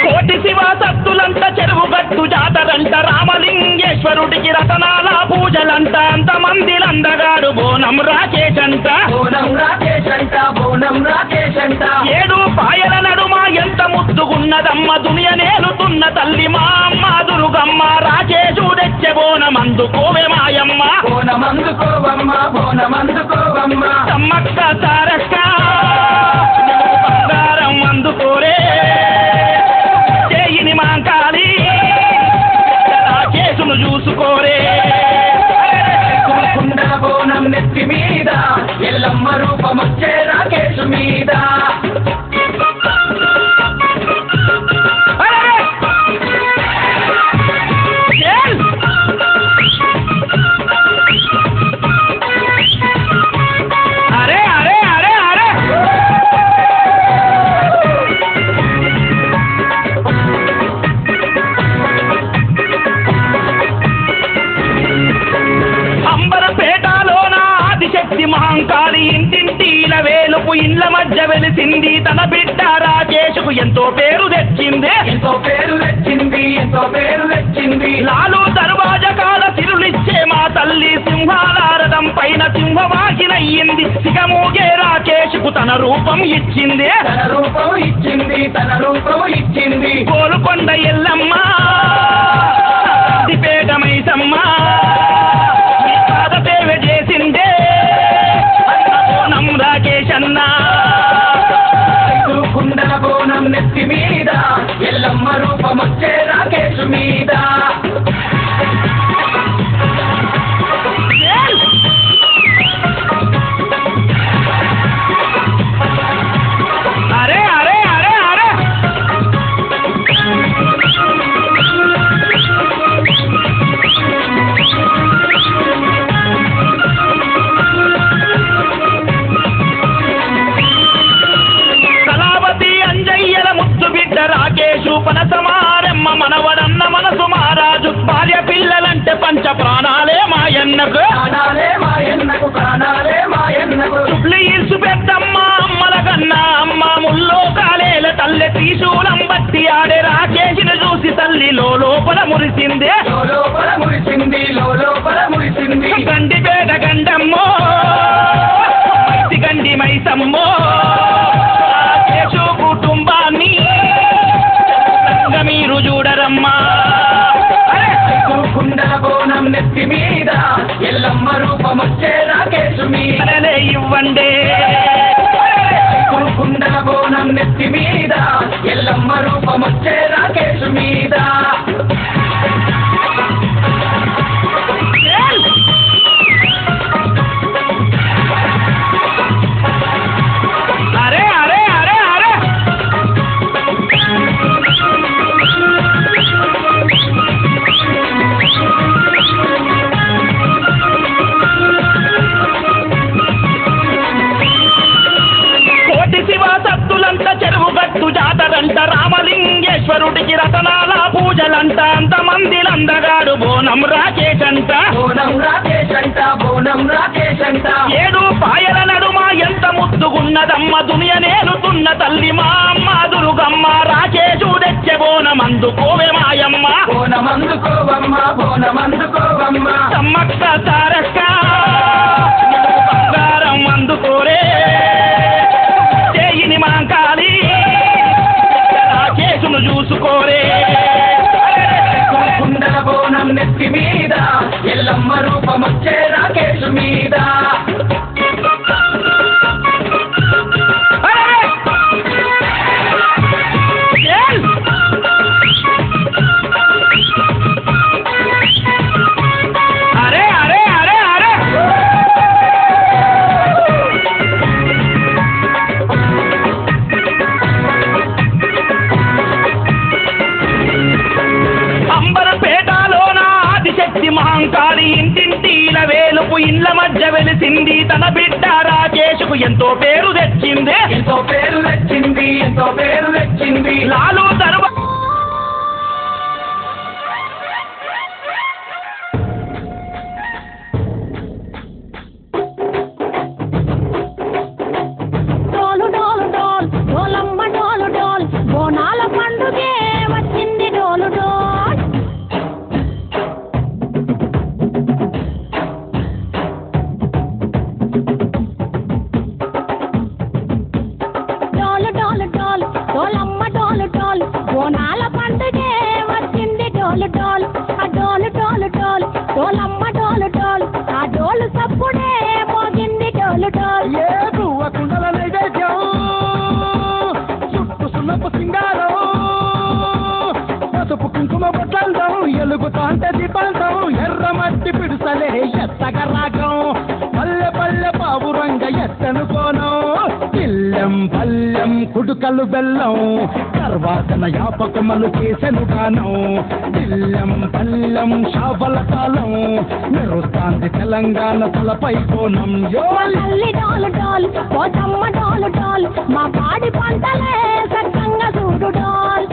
కోటి శివ సత్తులంట చెరువు గట్టు జాతరంట రామలింగేశ్వరుడికి రతనాల పూజలంట అంతమందిలందగాడు బోనం రాకేశంట బోనం రాకేశంట బోనం రాకేశంట ఏడు పాయల నడుమ ఎంత ముద్దుగున్నదమ్మ దునియ నేలుతున్న తల్లి మా అమ్మ దుర్గమ్మ రాకేశుడెచ్చే బోనమందుకోవే మాయమ్మ బోనమందుకోవమ్మ బోనమందుకోవమ్మ సమ్మక్క సారక్క బంగారం అందుకోరే చేయిని మాంకాలి రాకేశును చూసుకోరే కుండల బోనం నెత్తి మీద ఎల్లమ్మ రూపమొచ్చే రాకేశు మీద అరే అరే అరే అరే అంబరపేటలోన ఆదిశక్తి మహంకాళి ఇంటింటిల వేలుపు ఇండ్ల మధ్య వెలిసింది తన బిడ్డ రాకేశుకు ఎంతో పేరు తెచ్చింది ఎంతో పేరు తెచ్చింది ఎంతో పేరు తెచ్చింది లాలు దర్వాజకాల తిరులిచ్చే మా తల్లి సింహాలారథం పైన సింహవాకినయ్యింది సిగమూగే రాకేశుకు తన రూపం ఇచ్చింది తన రూపం ఇచ్చింది తన రూపం ఇచ్చింది కోలుకొండ ఎల్లమ్మ సిద్దిపేట మైసమ్మ నీ పాద సేవ చేసిందే బోనం రాకేశన్న కుండల బోనం నెత్తి మీద ఎల్లమ్మ రూపమొచ్చే రాకేశు మీద అరే అరే అరే అరే మురిసిందే లోపల మురిసింది లోపల మురిసింది గండిపేట గండమ్మో మైతి గండి మైసమ్మో కేశు కుటుంబాన్ని మీరు చూడరమ్మా కుండల బోనం నెత్తి మీద ఎల్లమ్మ రూపమొచ్చే రాకేశు మీద ఇవ్వండి కుండల బోనం నెత్తి మీద ఎల్లమ్మ రూపమొచ్చే రాకేశు మీద అరే అరే అరే అరే కోటి శివ సత్తులంట చెరువు గట్టు జాతరంట రామలింగేశ్వరుడికి రతనాల పూజలంట అంతమందిలందగాడు బోనం రాకేశంట బోనం రాకేశంట బోనం రాకేశంట 7 పాయల నడుమ ఎంత ముద్దుగున్నదమ్మ దునియ నేలుతున్న తల్లి మా అమ్మ దుర్గమ్మ రాకేశు తెచ్చే బోనం అందుకోవే మాయమ్మ బోనమందుకోవమ్మ బోనమందుకోవమ్మ సమ్మక్క సారక్క బంగారం అందుకోరే చేయిని మాంకాలి రాకేశును చూసుకోరే కుండల బోనం నెత్తి మీద ఎల్లమ్మ రూపమొచ్చే రాకేశు మీద అరే అరే అరే అరే అంబరపేటలోన ఆదిశక్తి మహంకాళి ఇంటింటిల వేలుపు ఇండ్ల మధ్య వెలిసింది తన బిడ్డ రాకేశుకు ఎంతో పేరు తెచ్చింది ఎంతో పేరు తెచ్చింది ఎంతో పేరు తెచ్చింది లాలు తరువ డోలు డోలు డోల్ డోలమ్మ డోలు డోల్ బోనాల పండుగే వచ్చింది డోలు డోల్ డోలు డోలు డోల్ డోలమ్మ డోలు డోల్ బోనాల పండుగే వచ్చింది డోలు డోల్ ఆ డోలు డోలు డోల్ డోలమ్మ డోలు డోల్ ఆ డోలు సప్పుడే మోగింది డోలు డోల్ ఏ గువ్వ కుండల నైవేద్యం చుట్టు సున్నపు సింగారం పసుపు కుంకుమ బొట్లందం ఎలుగుతాంటే దీపాంతం ఎర్ర మట్టి పిడుసలే ఎత్తగ రాగం పల్లె పల్లె పావురంగ ఎత్తను కోనం ఇల్లెం పల్లెం కుడుకలు బెల్లం తర్వాతన యాపకమలు చేసెను గానం ఇల్లెం పల్లెం షాపల కాలం మెరుస్తాంది తెలంగాణ తలపై కోణం తల్లి డోలు డోల్ పోతమ్మ డోలు డోల్ మా పాడి పంటలే సక్కంగా చూడు డోల్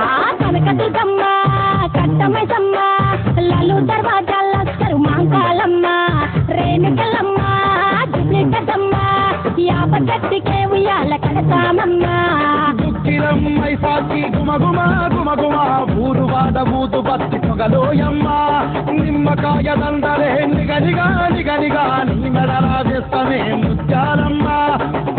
ఆ కనకదుర్గమ్మ కట్టమైసమ్మ లలు దర్వాజాలస్తరు మాంకాలమ్మ రేణుకలమ్మ జుబ్లికదమ్మ యాపచెట్టుకే ఉయ్యాల కడతామమ్మ దుఃఖిరమ్మై సాచి గుమగుమ గుమగుమ ఊరువాడ ఊదు బత్తి పొగలోయమ్మ నిమ్మకాయ దండలే నిగనిగా నిగనిగా నీ మెడలా వేస్తమే ముత్యాలమ్మ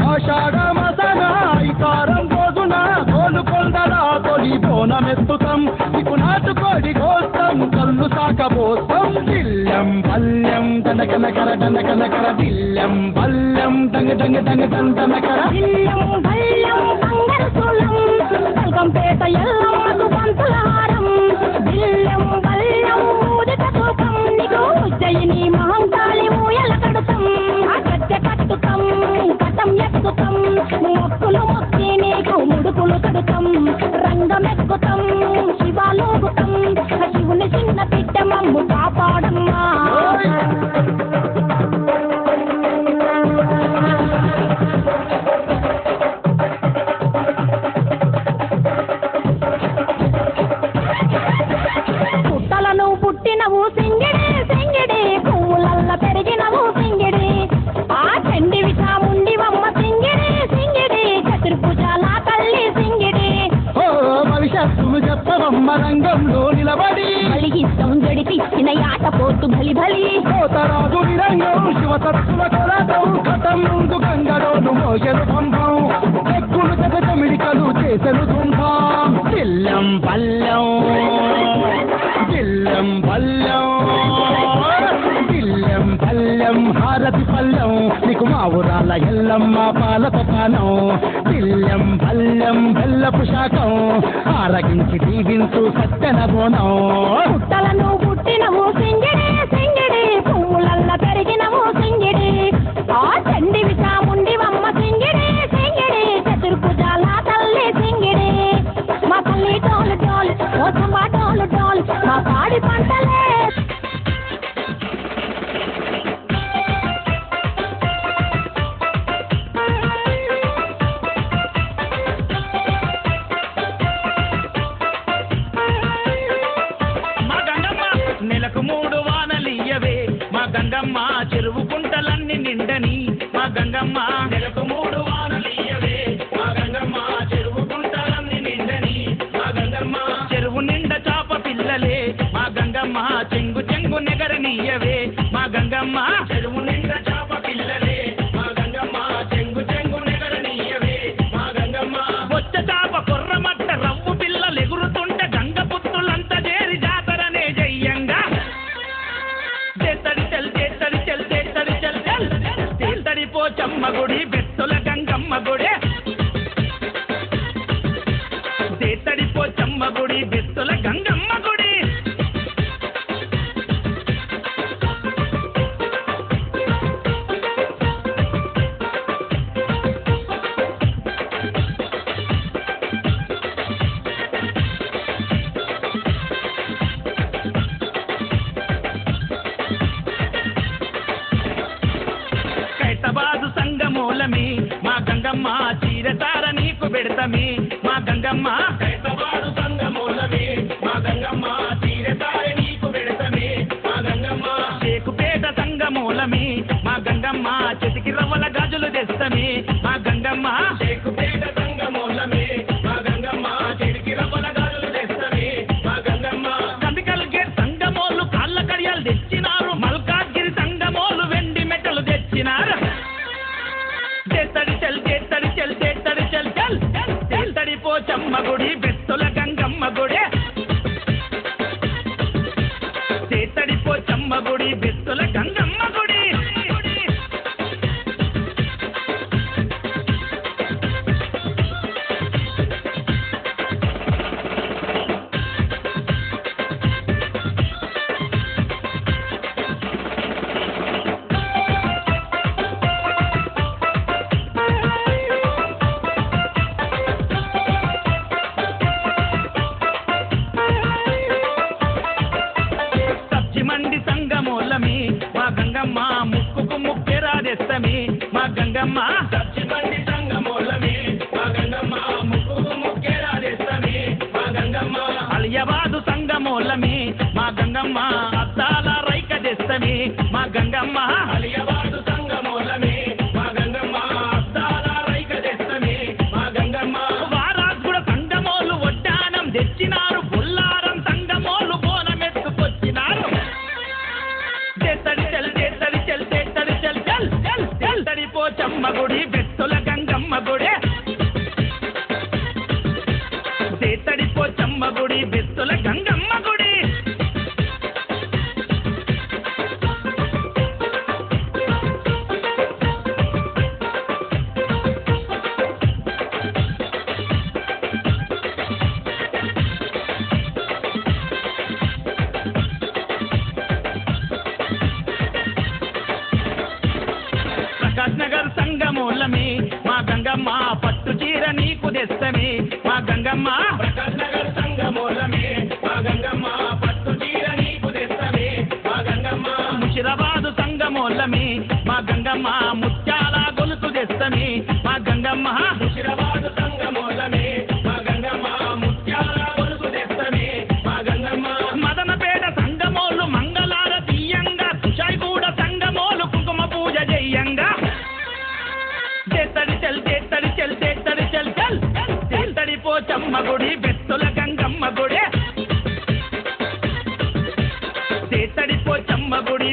ఆషాఢ మసన ఇకారం రోజున కోలుకొండల తొలి బోనమెత్తుతాం నీకు నాటుకోడి కోస్తాం కళ్ళు సాకబోస్తాం దిల్లెం పల్లెం దనకనకర దనకనకర దిల్లెం పల్లెం దంగ దంగ దంగ దండనకర ఇల్లం బల్లం బంగారు సూలం బల్కంపేట ఎల్లమ్మకు పంతుల హారం ఇల్లం బల్లం ఊదిక తూకం నీకు ఉజ్జయిని మహంకాళి ఊయల కడుతాం ఆ కట్టె కట్టుతాం కటం ఎక్కుతాం మొక్కులు మొక్కి నీకు ముడుకులు కడుతాం రంగమెక్కుతాం శివాలోగుతాం శివుని చిన్న బిడ్డ మమ్ము కాపాడమ్మా పుట్టలను పుట్టినవు సింగిడి సింగిడి బలి కోతరాజు విరంగం శివసత్తుల కొరతం కథం ముందు గంగడోను మోయలు పంపం ఎక్కులు జగజమిడికలు చేసెను తుంభం జిల్లం పల్లెం జిల్లం పల్లెం జిల్లం పల్లెం హారతి పల్లెం నీకు మా ఊరాల ఎల్లమ్మ పాలతో పానం జిల్లం పల్లెం బెల్లపు శాఖం ఆరగించి దీవించు సత్తెన బోనం పుట్టలను పుట్టినము సింగిడి సింగిడి పువ్వులల్ల పెరిగినము సింగిడి ఆ చండివి చాముండివమ్మ సింగిడి సింగిడి చతుర్భుజాల తల్లి సింగిడి మా తల్లి టోలు టోలు ఓ చంబా టోలు టోలు మా పాడి పంటలే నెలకు 3 వానలియ్యవే మా గంగమ్మ చెరువు కుంటలన్నీ నిండని మా గంగమ్మ నెలకు 3 వానలియ్యవే మా గంగమ్మ చెరువు కుంటలన్నీ నిండని మా గంగమ్మ చెరువు నిండా చాప పిల్లలే మా గంగమ్మ చెంగు చెంగు నెగరనీయవే మా గంగమ్మ చెరువు నిండా చాప పిల్లలే మా గంగమ్మ చెంగు చెంగు నెగరనీయవే మా గంగమ్మ బొచ్చ చాప కొర్రమట్ట రవ్వు పిల్లలు ఎగురుతుంటే గంగ పుత్రులంతా చేరి జాతరనే జయ్యంగా పోచమ్మ గుడి బెత్తుల గంగమ్మ గుడి దేతడి పోచమ్మ గుడి బెత్తుల గంగమ్మ గుడి ఖైరతాబాదు సంగమూలమి మా గంగమ్మ చీరతార నీకు పెడతమి మా గంగమ్మ ఖైరతాబాదు సంగమూలమి మా గంగమ్మ చీరతార నీకు పెడతమి మా గంగమ్మ షేకుపేట సంగమూలమి మా గంగమ్మ చెతికి రవ్వల గాజులు తెస్తమి మా గంగమ్మ షేకుపేట సంగమూలమి మా గంగమ్మ చెతికి రవ్వల గాజులు తెస్తమి మా గంగమ్మ కందికల్ గేట్ సంగమోళ్ళు కాళ్ళ కడియాలు తెచ్చినారు మల్కాజ్గిరి సంగమోళ్ళు వెండి మెట్టలు తెచ్చినారు పోచమ్మ గుడి బెత్తుల గంగమ్మ గుడి చేతడి పోచమ్మ గుడి బెత్తుల గంగమ్మ గుడి మా గంగమ్మ ముక్కుకు ముక్కెరాదేస్తమి మా గంగమ్మ సచ్చిబండి సంగమూలమి మా గంగమ్మ ముక్కుకు ముక్కెరాదేస్తమి మా గంగమ్మ అలియాబాదు సంగమూలమి మా గంగమ్మ అద్దాల రైక తెస్తమి మా గంగమ్మ అలియాబాదు సంగమూలమి మా గంగమ్మ అద్దాల రైక తెస్తమి మా గంగమ్మ వారాజ్గూడ సంగమోలు వడ్డానం తెచ్చినారు పుల్లారం సంగమోలు బోనమెత్తుకొచ్చినారు పోచమ్మ గుడి బెత్తుల గంగమ్మ గుడి చేతడి పోచమ్మ గుడి బెత్తుల గంగమ్మ గుడి ప్రకాష్ నగర్ సంగమూలమి మా గంగమ్మ పట్టు చీర నీకు తెస్తమి మా గంగమ్మ ప్రకాష్ నగర్ సంగమూలమి మా గంగమ్మ పట్టు చీర నీకు తెస్తమి మా గంగమ్మ ముషిరాబాదు సంగమూలమి మా గంగమ్మ ముత్యాల గొలుసు తెస్తమి మా గంగమ్మ ముషిరాబాదు సంగమూలమి మా గంగమ్మ ముత్యాల గొలుసు తెస్తమి మా గంగమ్మ మదనపేట సంగమోలు మంగళార తీయంగా తుషాయిగూడ సంగమోలు కుంకుమ పూజ చెయ్యంగా చేతడి పోచమ్మ గుడి బెత్తుల గంగమ్మ గుడి చేతడి పోచమ్మ గుడి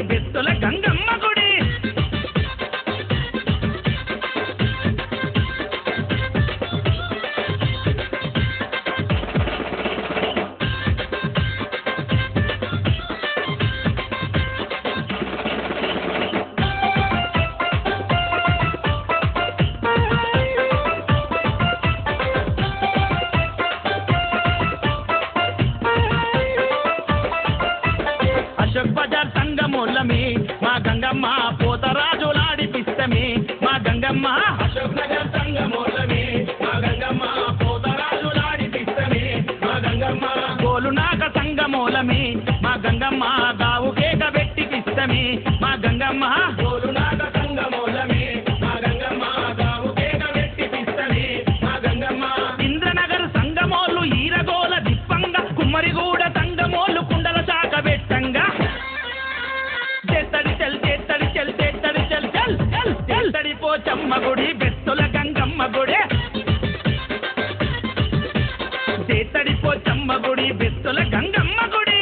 గంగమ్మ అశోక్ నగర్ సంగమోలమే మా గంగమ్మ పోతరాజు లాడిపిస్తమే మా గంగమ్మ గోలునాక సంగమూలమే మా గంగమ్మ గావు కేక పెట్టిపిస్తమే మా గంగమ్మ గోలునాక సంగమోలమే మా గంగమ్మ గావు కేక పెట్టిపిస్తమే మా గంగమ్మ ఇంద్రనగర్ సంగమోళ్ళు ఈరగోల దిప్పంగా కుమ్మరిగూడ సంగమోళ్ళు కుండల శాఖ పెట్టంగా చేత్తడి చెల్ చేత్తడి చెల్ చేత్తడి చెల్ చెల్ చెల్ చేత్తడి పోచమ్మ గుడి బెత్తుల గంగమ్మ గుడి చేత్తడి పోచమ్మ గుడి బెత్తుల గంగమ్మ గుడి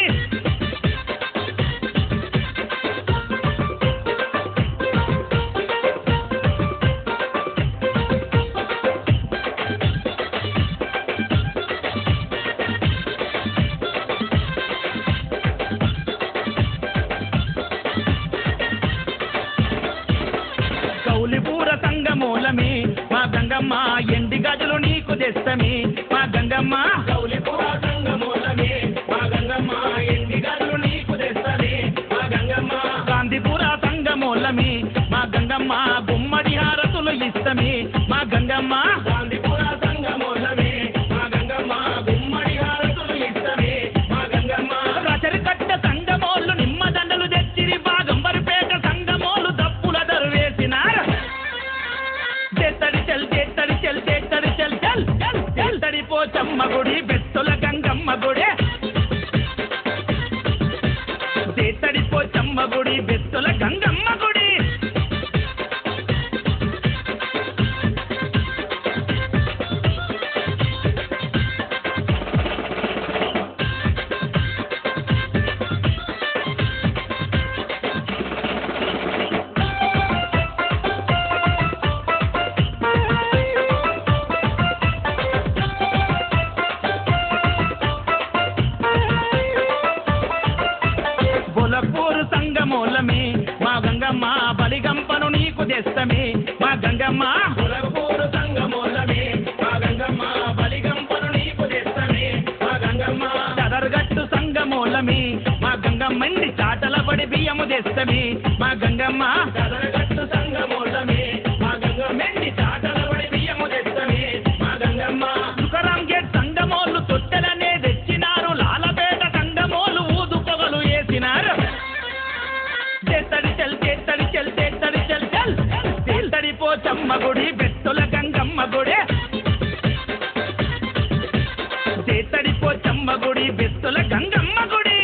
గౌలిపూర సంగమూలమే మా గంగమ్మ ఎండి గజలు నీకు తెస్తమే మా గంగమ్మ గౌలిపుర సంగమోలమే మా గంగమ్మ ఎండి గదులు నీకు తెస్తమే మా గంగమ్మ గాంధీపుర సంగమూలమే మా గంగమ్మ గుమ్మడి హారతులు ఇస్తమే మా గంగమ్మ గాంధీపుర సంగమోలమే మా గంగమ్మ గుమ్మడి హారతులు ఇస్తమే మా గంగమ్మ రచరికట్ట సంగమోళ్ళు నిమ్మదండలు తెచ్చిరి బాగంబరిపేట సంగమోళ్ళు దప్పుల దరువేసినారు చేత్తడి చెల్ చేత్తడి చెల్ చేత్తడి చెల్ చెల్ చెల్ చేత్తడి పోచమ్మ గుడి బెత్తుల గంగమ్మ గుడి చేత్తడి పోచమ్మ గుడి బెత్తుల గంగమ్మ గుడి బొలపూరు సంగమూలమే మా గంగమ్మ బలిగంపను నీకు తెస్తమే మా గంగమ్మ బొలపూరు సంగమోలమే మా గంగమ్మ బలిగంపను నీకు తెస్తమే మా గంగమ్మ చదరగట్టు సంగమూలమే మా గంగమ్మండి చాటల పడి బియ్యము తెస్తమే మా గంగమ్మ చదరగట్టు సంగమోలమే మా గంగమ్మెండి చాటలబడి బియ్యము తెస్తమే మా గంగమ్మ తుకారాం గేట్ సంగమోళ్ళు తొట్టెలనే తెచ్చినారు లాలపేట సంగమోళ్ళు ఊదు పొగలు వేసినారు చేత్తడి చెల్ చేత్తడి చెల్ చేత్తడి చెల్ చెల్ చేత్తడి పోచమ్మ గుడి బెత్తుల గంగమ్మ గుడి చేత్తడి పోచమ్మ గుడి బెత్తుల గంగమ్మ గుడి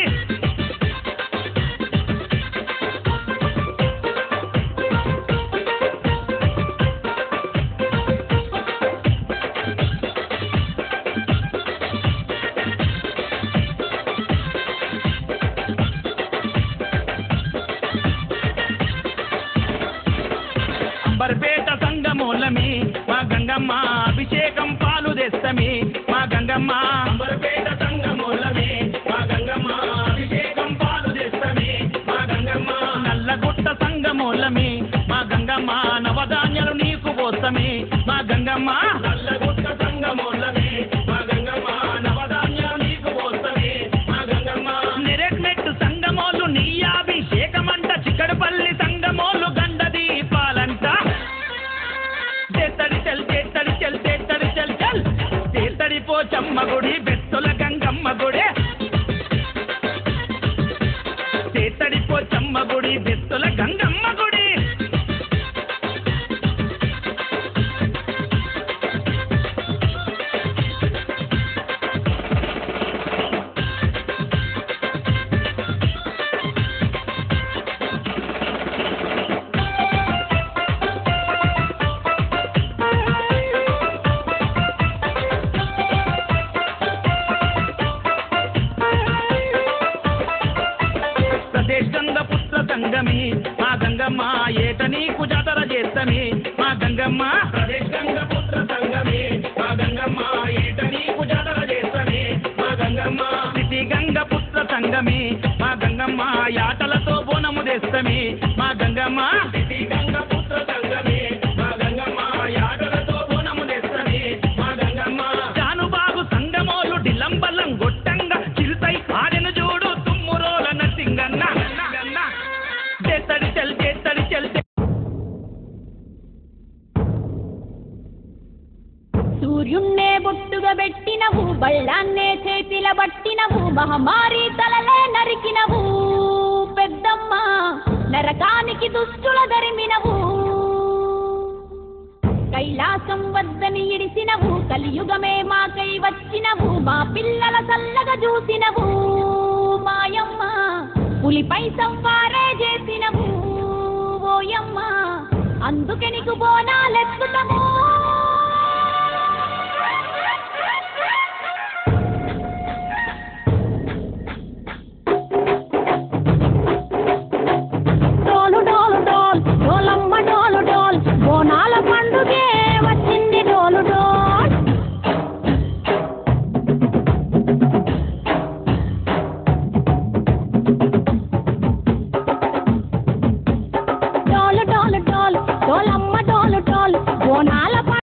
అంబర్పేట సంగమూలమే మా గంగమ్మ అభిషేకం పాలు తెస్తమే మా గంగమ్మ అంబర్పేట సంగమోలమే మా గంగమ్మ అభిషేకం పాలు తెస్తమే మా గంగమ్మ నల్లగుట్ట సంగమూలమే మా గంగమ్మ నవధాన్యాలు నీకు పోస్తమే మా గంగమ్మ నల్లగుట్ట సంగమోలమే మా గంగమ్మ నవధాన్యాలు నీకు పోస్తమే మా గంగమ్మ నెరెట్మెట్టు సంగమోళ్ళు నీయాభిషేకమంట చిక్కడపల్లి సంగమోళ్ళు గండ దీపాలంట చేత్తడి చెల్ చేత్తడి చెల్ చేత్తడి చెల్ చెల్ చేత్తడి పోచమ్మ గుడి బెత్తుల గంగమ్మ గుడి చేత్తడి పోచమ్మ గుడి బెత్తుల గంగమ్మ గుడి ప్రదేశంగపుత్ర సంగమి మా గంగమ్మ ఏట నీకు జాతర చేస్తమే మా గంగమ్మ ప్రదేశంగపుత్ర సంగమే మా గంగమ్మ ఏట నీకు జాతర చేస్తమే మా గంగమ్మ సిటి గంగపుత్ర సంగమి మా గంగమ్మ యాటలతో బోనము తెస్తమే మా గంగమ్మ సిటి గంగపుత్ర సంగమే మా గంగమ్మ యాటలతో బోనము తెస్తమే మా గంగమ్మ జానుబాగు సంగమోలు డిలంబలం గొట్టంగా చిరుతై ఆడెను చూడు తుమ్మురోల నసింగన్న చేత్తడి చెల్ చేత్తడి చెల్ సూర్యున్నే బొట్టుగా పెట్టినవు బళ్ళాన్నే చేతిల పట్టినవు మహమ్మారి తలలే నరికినవు పెద్దమ్మ నరకానికి దుష్టుల ధరిమినవు కైలాసం వద్దని ఇడిసినవు కలియుగమే మాకై వచ్చినవు మా పిల్లల చల్లగా చూసినవు మాయమ్మ పులిపై సంవారే చేసినవు ఓయమ్మ అందుకే నీకు బోనాలెత్తుతాము డోలు డోలు డోల్ డోలమ్మ డోలు డోల్ బోనాల పండుగే వచ్చింది డోలు డోల్ డోలు డోలు డోల్ డోలమ్మ డోలు డోల్